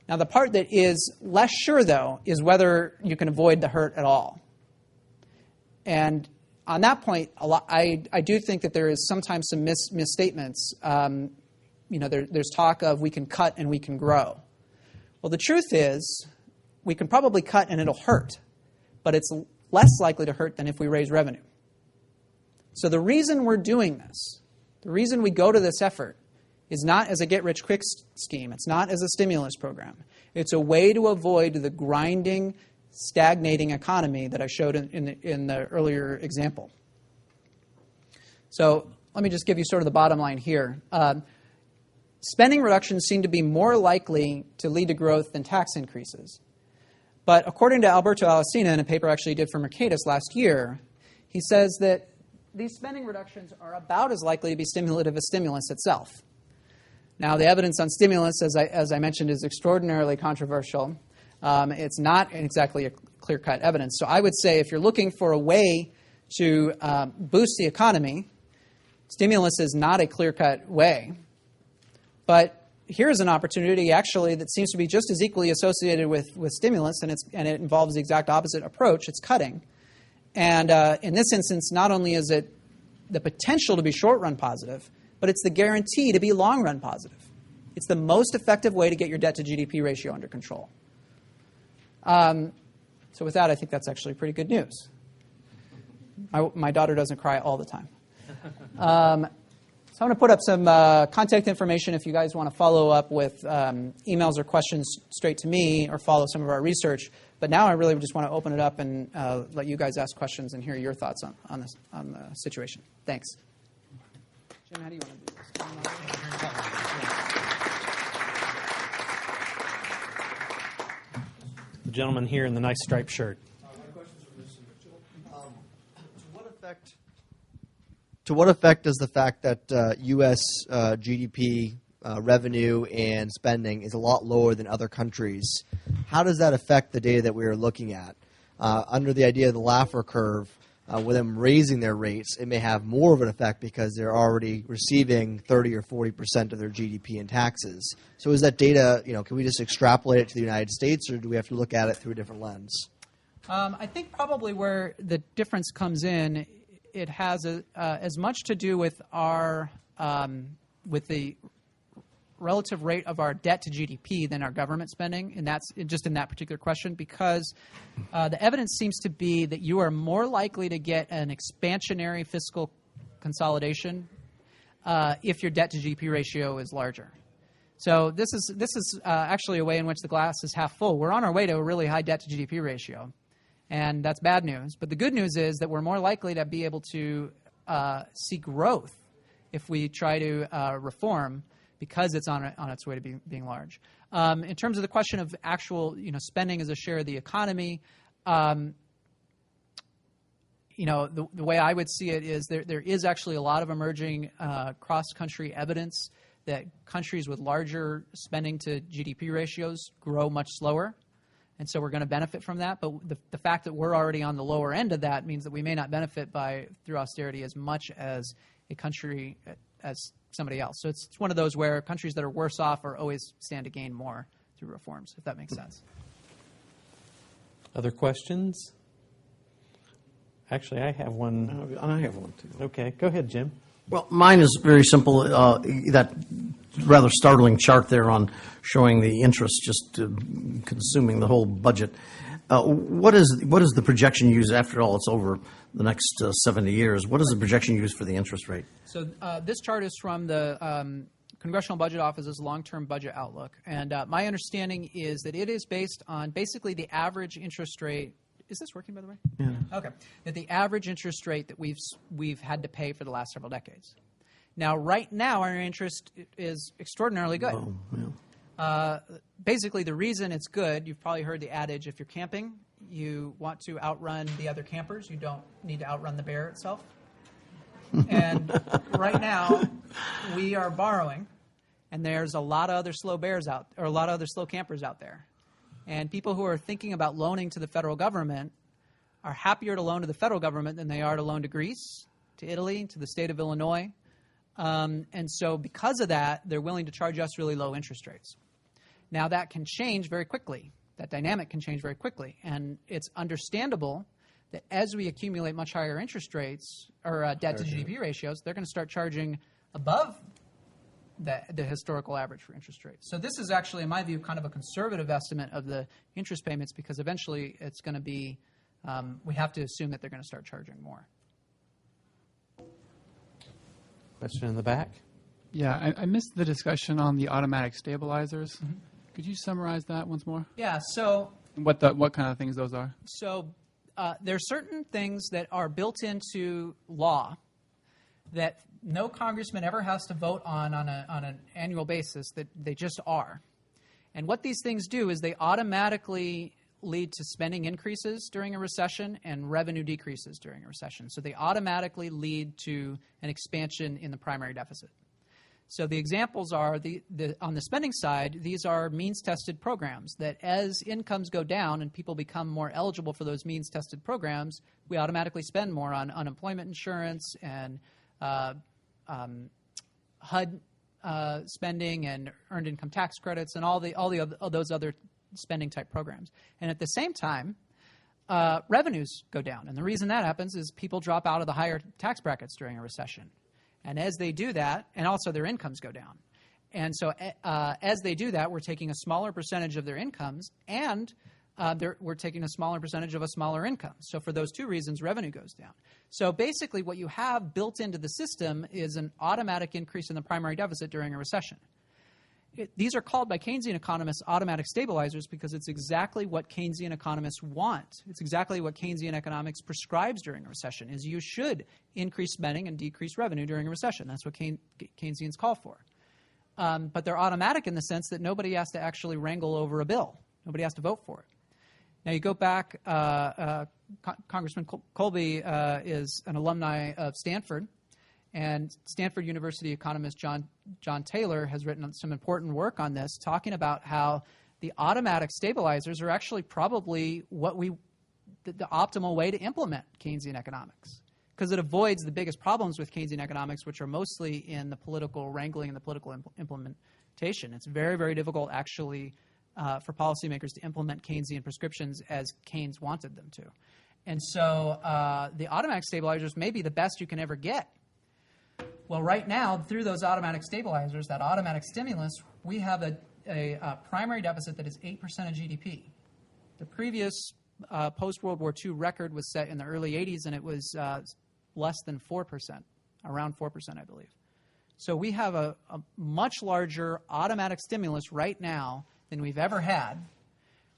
Speaker 3: Now, the part that is less sure, though, is whether you can avoid the hurt at all. And on that point, I do think that there is sometimes some misstatements. There's talk of we can cut and we can grow. Well, the truth is we can probably cut and it'll hurt, but it's less likely to hurt than if we raise revenue. So the reason we're doing this, the reason we go to this effort, is not as a get-rich-quick scheme. It's not as a stimulus program. It's a way to avoid the grinding, stagnating economy that I showed in the earlier example. So let me just give you sort of the bottom line here. Spending reductions seem to be more likely to lead to growth than tax increases. But according to Alberto Alesina, in a paper actually he did for Mercatus last year, he says that these spending reductions are about as likely to be stimulative as stimulus itself. Now, the evidence on stimulus, as I mentioned, is extraordinarily controversial. It's not exactly a clear-cut evidence. So I would say if you're looking for a way to boost the economy, stimulus is not a clear-cut way. But here's an opportunity, actually, that seems to be just as equally associated with stimulus, and it involves the exact opposite approach. It's cutting. And in this instance, not only is it the potential to be short-run positive, but it's the guarantee to be long-run positive. It's the most effective way to get your debt-to-GDP ratio under control. So with that, I think that's actually pretty good news. My daughter doesn't cry all the time. So I'm going to put up some contact information if you guys want to follow up with emails or questions straight to me or follow some of our research. But now I really just want to open it up and let you guys ask questions and hear your thoughts on the situation. Thanks. Jim, how do you want to do this?
Speaker 1: The gentleman here in the nice striped shirt.
Speaker 5: My question is for Mr. Mitchell. To what effect does the fact that U.S. GDP revenue and spending is a lot lower than other countries, how does that affect the data that we are looking at? Under the idea of the Laffer curve, with them raising their rates, it may have more of an effect because they're already receiving 30 or 40% of their GDP in taxes. So is that data, can we just extrapolate it to the United States, or do we have to look at it through a different lens?
Speaker 3: I think probably where the difference comes in, it has as much to do with with the relative rate of our debt to GDP than our government spending, and that's just in that particular question, because the evidence seems to be that you are more likely to get an expansionary fiscal consolidation if your debt to GDP ratio is larger. So this is actually a way in which the glass is half full. We're on our way to a really high debt to GDP ratio, and that's bad news. But the good news is that we're more likely to be able to see growth if we try to reform, because it's on its way to being large. In terms of the question of actual spending as a share of the economy, the way I would see it is there is actually a lot of emerging cross-country evidence that countries with larger spending to GDP ratios grow much slower. And so we're going to benefit from that. But the fact that we're already on the lower end of that means that we may not benefit through austerity as much as a country as somebody else. So it's one of those where countries that are worse off are always stand to gain more through reforms, if that makes sense.
Speaker 1: Other questions? Actually, I have one.
Speaker 2: I have one too.
Speaker 1: Okay, go ahead, Jim.
Speaker 2: Well, mine is very simple. That rather startling chart there on showing the interest just consuming the whole budget. What is the projection used after all it's over the next 70 years? What is the projection used for the interest rate?
Speaker 3: So this chart is from the Congressional Budget Office's long-term budget outlook. And my understanding is that it is based on basically the average interest rate. Is this working, by the way?
Speaker 2: Yeah.
Speaker 3: Okay. That the average interest rate that we've had to pay for the last several decades. Now, right now, our interest is extraordinarily good.
Speaker 2: Oh, yeah.
Speaker 3: Basically, the reason it's good, you've probably heard the adage, if you're camping, you want to outrun the other campers. You don't need to outrun the bear itself. And right now, we are borrowing, and there's a lot of other slow campers out there. And people who are thinking about loaning to the federal government are happier to loan to the federal government than they are to loan to Greece, to Italy, to the state of Illinois. And so because of that, they're willing to charge us really low interest rates. Now, that can change very quickly. That dynamic can change very quickly. And it's understandable that as we accumulate much higher interest rates or debt to GDP ratios, they're going to start charging above the historical average for interest rates. So this is actually, in my view, kind of a conservative estimate of the interest payments because eventually it's going to be, we have to assume that they're going to start charging more.
Speaker 1: Question in the back?
Speaker 6: Yeah, I missed the discussion on the automatic stabilizers. Mm-hmm. Could you summarize that once more?
Speaker 3: Yeah, so...
Speaker 6: What kind of things those are?
Speaker 3: So there are certain things that are built into law that no congressman ever has to vote on an annual basis, that they just are. And what these things do is they automatically lead to spending increases during a recession and revenue decreases during a recession. So they automatically lead to an expansion in the primary deficit. So the examples are, on the spending side, these are means-tested programs that as incomes go down and people become more eligible for those means-tested programs, we automatically spend more on unemployment insurance and HUD spending and earned income tax credits and all those other spending type programs. And at the same time, revenues go down. And the reason that happens is people drop out of the higher tax brackets during a recession. And as they do that, and also their incomes go down. And so as they do that, we're taking a smaller percentage of their incomes, and we're taking a smaller percentage of a smaller income. So for those two reasons, revenue goes down. So basically what you have built into the system is an automatic increase in the primary deficit during a recession. These are called by Keynesian economists automatic stabilizers because it's exactly what Keynesian economists want. It's exactly what Keynesian economics prescribes during a recession, is you should increase spending and decrease revenue during a recession. That's what Keynesians call for. But they're automatic in the sense that nobody has to actually wrangle over a bill. Nobody has to vote for it. Now you go back, Congressman Colby is an alumni of Stanford. And Stanford University economist John Taylor has written some important work on this, talking about how the automatic stabilizers are actually probably the optimal way to implement Keynesian economics, because it avoids the biggest problems with Keynesian economics, which are mostly in the political wrangling and the political implementation. It's very, very difficult, actually, for policymakers to implement Keynesian prescriptions as Keynes wanted them to. And so the automatic stabilizers may be the best you can ever get. Well, right now, through those automatic stabilizers, that automatic stimulus, we have a primary deficit that is 8% of GDP. The previous post-World War II record was set in the early 80s, and it was less than 4%, around 4%, I believe. So we have a much larger automatic stimulus right now than we've ever had.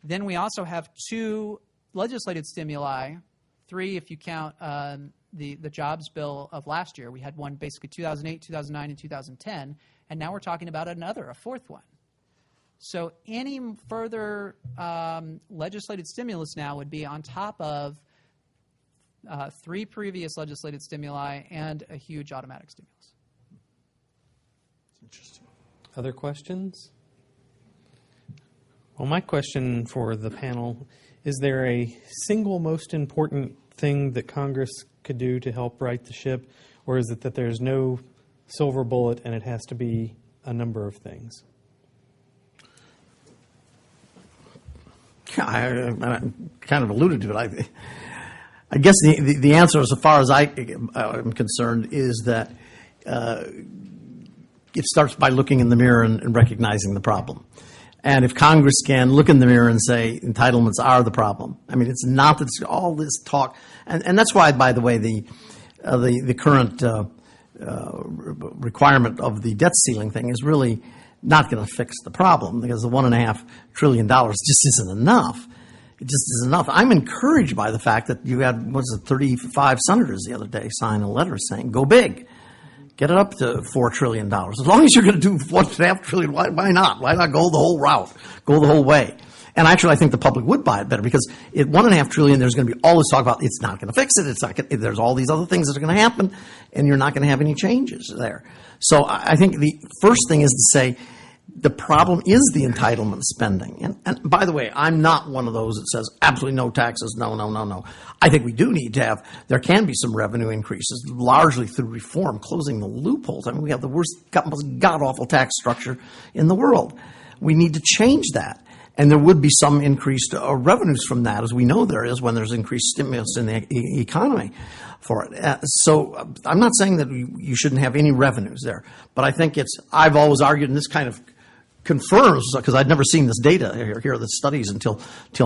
Speaker 3: Then we also have two legislated stimuli, three if you count the jobs bill of last year. We had one basically 2008, 2009, and 2010, and now we're talking about a fourth one. So any further legislated stimulus now would be on top of 3 previous legislated stimuli and a huge automatic stimulus.
Speaker 1: Other questions? Well, my question for the panel, is there a single most important thing that Congress could do to help right the ship, or is it that there's no silver bullet and it has to be a number of things?
Speaker 2: I kind of alluded to it. I guess the answer, as far as I am concerned, is that it starts by looking in the mirror and recognizing the problem. And if Congress can look in the mirror and say entitlements are the problem, I mean, it's not that it's all this talk, and that's why, by the way, the current requirement of the debt ceiling thing is really not going to fix the problem, because the $1.5 trillion just isn't enough. It just isn't enough. I'm encouraged by the fact that you had 35 senators the other day sign a letter saying, "Go big, get it up to $4 trillion." As long as you're going to do $1.5 trillion, why not? Why not go the whole route, go the whole way? And actually, I think the public would buy it better, because at $1.5 trillion, there's going to be all this talk about it's not going to fix it. It's not. There's all these other things that are going to happen, and you're not going to have any changes there. So I think the first thing is to say the problem is the entitlement spending. And by the way, I'm not one of those that says absolutely no taxes. No. I think we do need to have. There can be some revenue increases, largely through reform, closing the loopholes. I mean, we have the most god-awful tax structure in the world. We need to change that. And there would be some increased revenues from that, as we know there is when there's increased stimulus in the economy for it. So I'm not saying that you shouldn't have any revenues there, but I think I've always argued, and this kind of confirms, because I'd never seen this data here, the studies until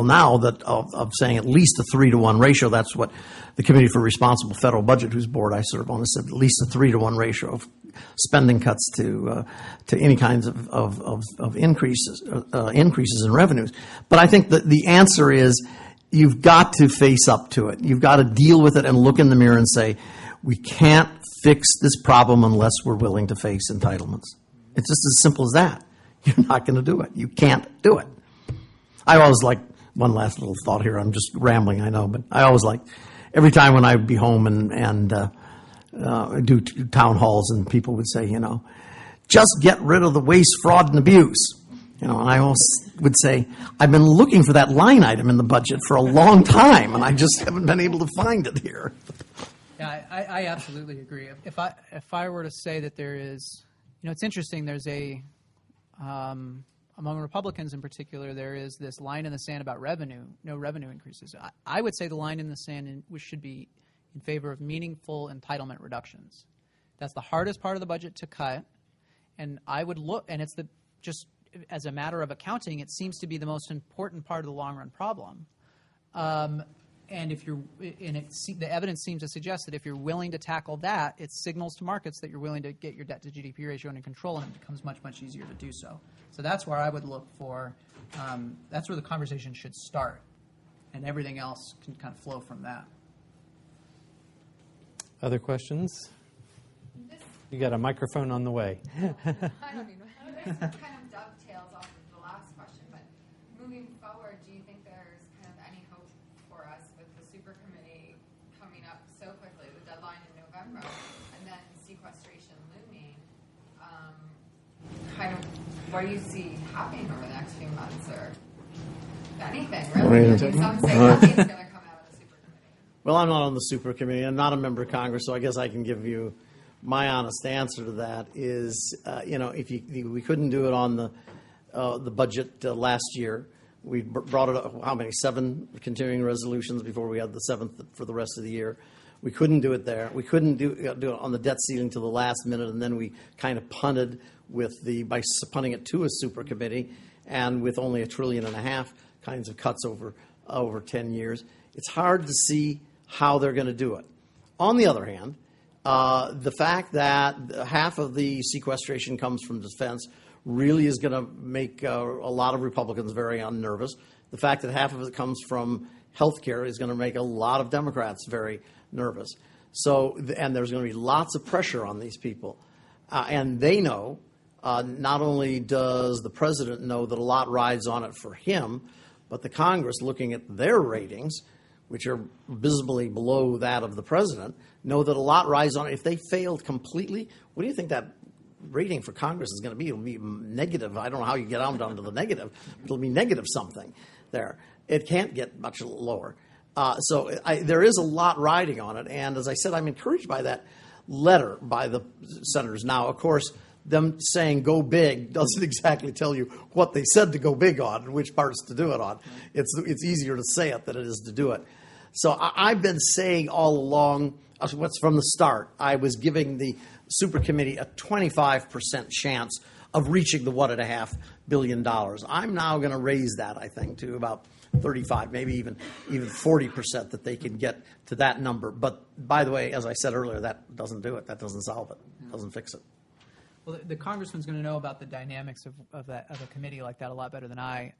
Speaker 2: now, that of saying at least a 3-to-1 ratio. That's what the Committee for Responsible Federal Budget, whose board I serve on, has said, at least a 3-to-1 ratio of spending cuts to any kinds of increases in revenues. But I think that the answer is you've got to face up to it. You've got to deal with it and look in the mirror and say, we can't fix this problem unless we're willing to face entitlements. It's just as simple as that. You're not going to do it. You can't do it. I always like, one last little thought here, I'm just rambling, I know, but I always like, every time when I'd be home and do town halls, and people would say, just get rid of the waste, fraud, and abuse. And I always would say, I've been looking for that line item in the budget for a long time, and I just haven't been able to find it here.
Speaker 3: Yeah, I absolutely agree. If I were to say that there is, it's interesting, there's among Republicans in particular, there is this line in the sand about revenue, no revenue increases. I would say the line in the sand should be in favor of meaningful entitlement reductions. That's the hardest part of the budget to cut, and I would look, and it's just as a matter of accounting, it seems to be the most important part of the long run problem. And the evidence seems to suggest that if you're willing to tackle that, it signals to markets that you're willing to get your debt to GDP ratio under control, and it becomes much, much easier to do so. So that's where I would look for. That's where the conversation should start, and everything else can kind of flow from that.
Speaker 1: Other questions? You got a microphone on the way.
Speaker 7: I don't need one. This kind of dovetails off of the last question, but moving forward, do you think there's kind of any hope for us with the super committee coming up so quickly, the deadline in November, and then sequestration looming? Kind of, what do you see happening over the next few months, or anything really? Some say nothing's going to come out of the super committee.
Speaker 2: Well, I'm not on the super committee. I'm not a member of Congress, so I guess I can give you my honest answer to that is, if we couldn't do it on the budget last year, we brought it up, 7 continuing resolutions before we had the 7th for the rest of the year. We couldn't do it there. We couldn't do it on the debt ceiling till the last minute, and then we kind of punted by punting it to a super committee, and with only $1.5 trillion kinds of cuts over 10 years. It's hard to see how they're going to do it. On the other hand, the fact that half of the sequestration comes from defense really is going to make a lot of Republicans very unnervous. The fact that half of it comes from health care is going to make a lot of Democrats very nervous. So, and there's going to be lots of pressure on these people. And they know, not only does the president know that a lot rides on it for him, but the Congress, looking at their ratings, which are visibly below that of the president, know that a lot rides on it. If they failed completely, what do you think that rating for Congress is going to be? It'll be negative. I don't know how you get down to the negative. It'll be negative something there. It can't get much lower. There is a lot riding on it. And as I said, I'm encouraged by that letter by the senators. Now, of course, them saying go big doesn't exactly tell you what they said to go big on and which parts to do it on. It's easier to say it than it is to do it. So I've been saying all along, what's from the start, I was giving the super committee a 25% chance of reaching the $1.5 billion. I'm now going to raise that, I think, to about 35, maybe even 40% that they can get to that number. But by the way, as I said earlier, that doesn't do it. That doesn't solve it. Doesn't fix it.
Speaker 3: Well, the congressman's going to know about the dynamics of a committee like that a lot better than I.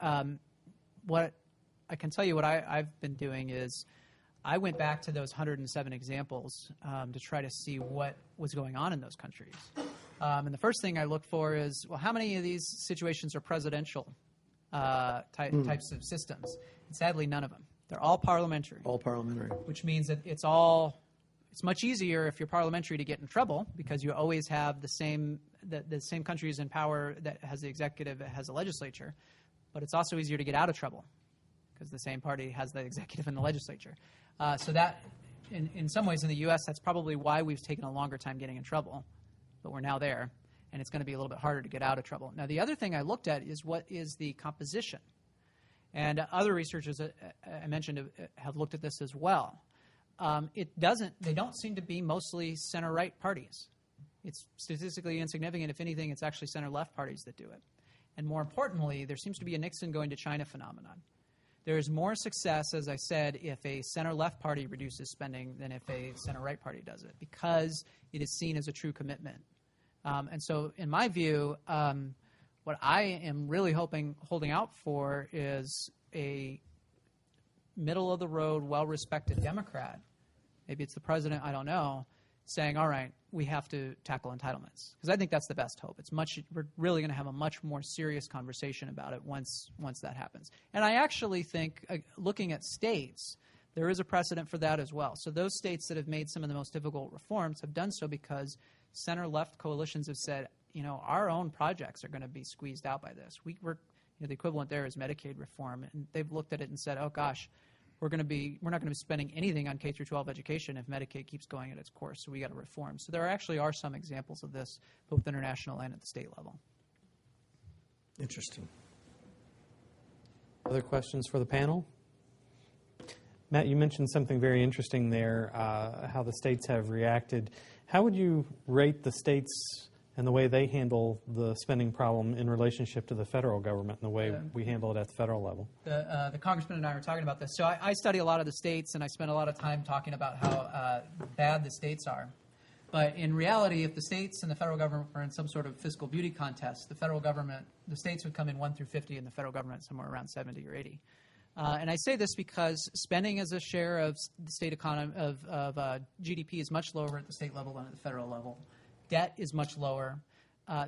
Speaker 3: What I can tell you, what I've been doing is I went back to those 107 examples to try to see what was going on in those countries. And the first thing I looked for is, well, how many of these situations are presidential types of systems? And sadly, none of them. They're all parliamentary.
Speaker 2: All parliamentary.
Speaker 3: Which means that it's much easier if you're parliamentary to get in trouble because you always have the same countries in power that has the executive, that has the legislature. But it's also easier to get out of trouble because the same party has the executive and the legislature. So that, in some ways in the U.S., that's probably why we've taken a longer time getting in trouble. But we're now there, and it's going to be a little bit harder to get out of trouble. Now, the other thing I looked at is what is the composition. And other researchers I mentioned have looked at this as well. They don't seem to be mostly center-right parties. It's statistically insignificant. If anything, it's actually center-left parties that do it. And more importantly, there seems to be a Nixon going to China phenomenon. There is more success, as I said, if a center-left party reduces spending than if a center-right party does it, because it is seen as a true commitment. And so, in my view, what I am really holding out for is a middle-of-the-road, well-respected Democrat, maybe it's the president, I don't know, saying, all right, we have to tackle entitlements. Because I think that's the best hope. We're really going to have a much more serious conversation about it once that happens. And I actually think, looking at states, there is a precedent for that as well. So those states that have made some of the most difficult reforms have done so because center-left coalitions have said, our own projects are going to be squeezed out by this. The equivalent there is Medicaid reform, and they've looked at it and said, oh gosh, we're not going to be spending anything on K through 12 education if Medicaid keeps going at its course. So we got to reform. So there actually are some examples of this, both international and at the state level.
Speaker 2: Interesting.
Speaker 1: Other questions for the panel? Matt, you mentioned something very interesting there, how the states have reacted. How would you rate the states and the way they handle the spending problem in relationship to the federal government and the way we handle it at the federal level?
Speaker 3: The congressman and I were talking about this. So I study a lot of the states, and I spend a lot of time talking about how bad the states are. But in reality, if the states and the federal government were in some sort of fiscal beauty contest, the states would come in 1 through 50, and the federal government somewhere around 70 or 80. And I say this because spending as a share of the state economy of GDP is much lower at the state level than at the federal level. Debt is much lower.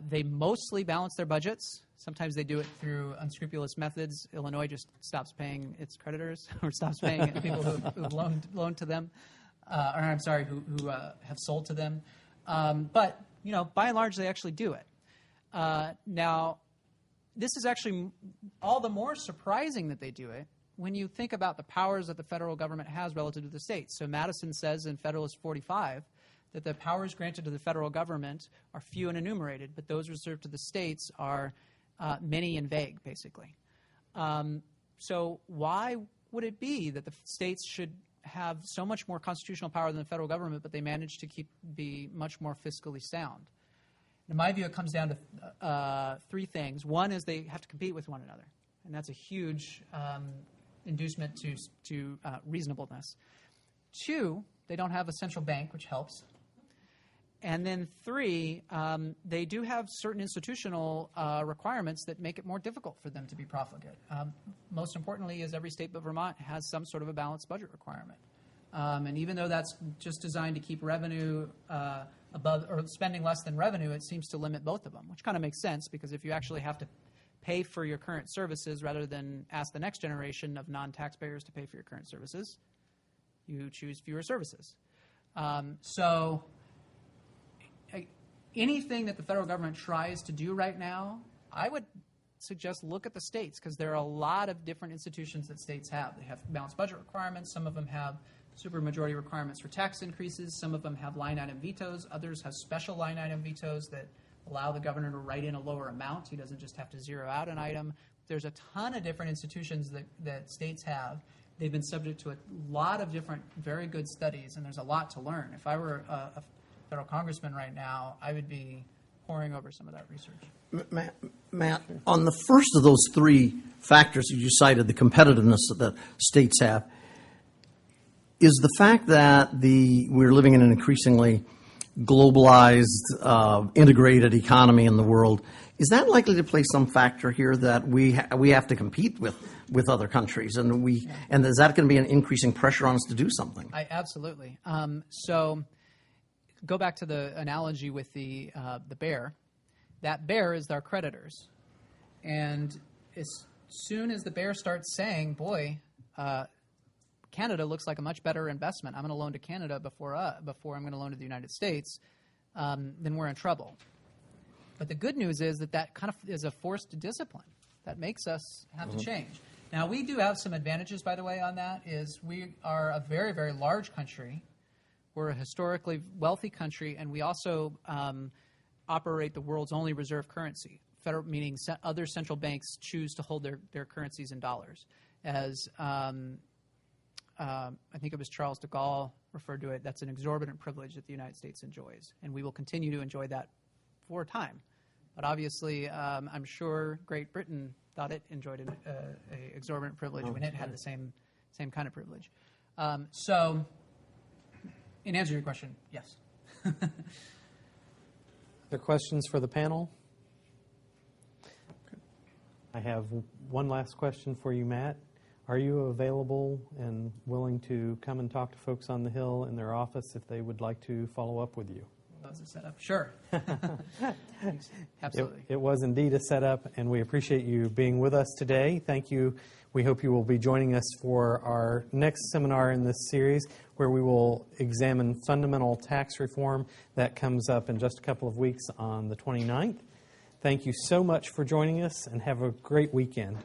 Speaker 3: They mostly balance their budgets. Sometimes they do it through unscrupulous methods. Illinois just stops paying its creditors or stops paying people who've loaned to them, who have sold to them. But by and large, they actually do it. Now, this is actually all the more surprising that they do it when you think about the powers that the federal government has relative to the states. So Madison says in Federalist 45 that the powers granted to the federal government are few and enumerated, but those reserved to the states are many and vague, basically. So why would it be that the states should have so much more constitutional power than the federal government, but they manage to be much more fiscally sound? In my view, it comes down to 3 things. One is they have to compete with one another, and that's a huge inducement to reasonableness. 2, they don't have a central bank, which helps. And then 3, they do have certain institutional requirements that make it more difficult for them to be profligate. Most importantly is every state but Vermont has some sort of a balanced budget requirement. And even though that's just designed to keep revenue above or spending less than revenue, it seems to limit both of them, which kind of makes sense because if you actually have to pay for your current services rather than ask the next generation of non-taxpayers to pay for your current services, you choose fewer services. So anything that the federal government tries to do right now, I would suggest look at the states, because there are a lot of different institutions that states have. They have balanced budget requirements. Some of them have supermajority requirements for tax increases. Some of them have line item vetoes. Others have special line item vetoes that allow the governor to write in a lower amount. He doesn't just have to zero out an item. There's a ton of different institutions that states have. They've been subject to a lot of different very good studies, and there's a lot to learn. If I were a federal congressman right now, I would be poring over some of that research.
Speaker 2: Matt, on the first of those three factors that you cited, the competitiveness that the states have, is the fact that we're living in an increasingly globalized, integrated economy in the world, is that likely to play some factor here that we have to compete with other countries, and is that going to be an increasing pressure on us to do something?
Speaker 3: Absolutely. So go back to the analogy with the bear. That bear is our creditors, and as soon as the bear starts saying, "Boy, Canada looks like a much better investment. I'm going to loan to Canada before I'm going to loan to the United States," then we're in trouble. But the good news is that kind of is a forced discipline that makes us have to change. Now, we do have some advantages, by the way, on that. Is we are a very, very large country. We're a historically wealthy country, and we also operate the world's only reserve currency, meaning other central banks choose to hold their currencies in dollars. As I think it was Charles de Gaulle referred to it, that's an exorbitant privilege that the United States enjoys, and we will continue to enjoy that for a time. But obviously, I'm sure Great Britain thought it enjoyed an exorbitant privilege when it had the same kind of privilege. So, in answer to your question, yes.
Speaker 1: Other questions for the panel? I have one last question for you, Matt. Are you available and willing to come and talk to folks on the Hill in their office if they would like to follow up with you?
Speaker 3: Those are set up. Sure. Absolutely.
Speaker 1: It was indeed a setup, and we appreciate you being with us today. Thank you. We hope you will be joining us for our next seminar in this series, where we will examine fundamental tax reform. That comes up in just a couple of weeks on the 29th. Thank you so much for joining us, and have a great weekend.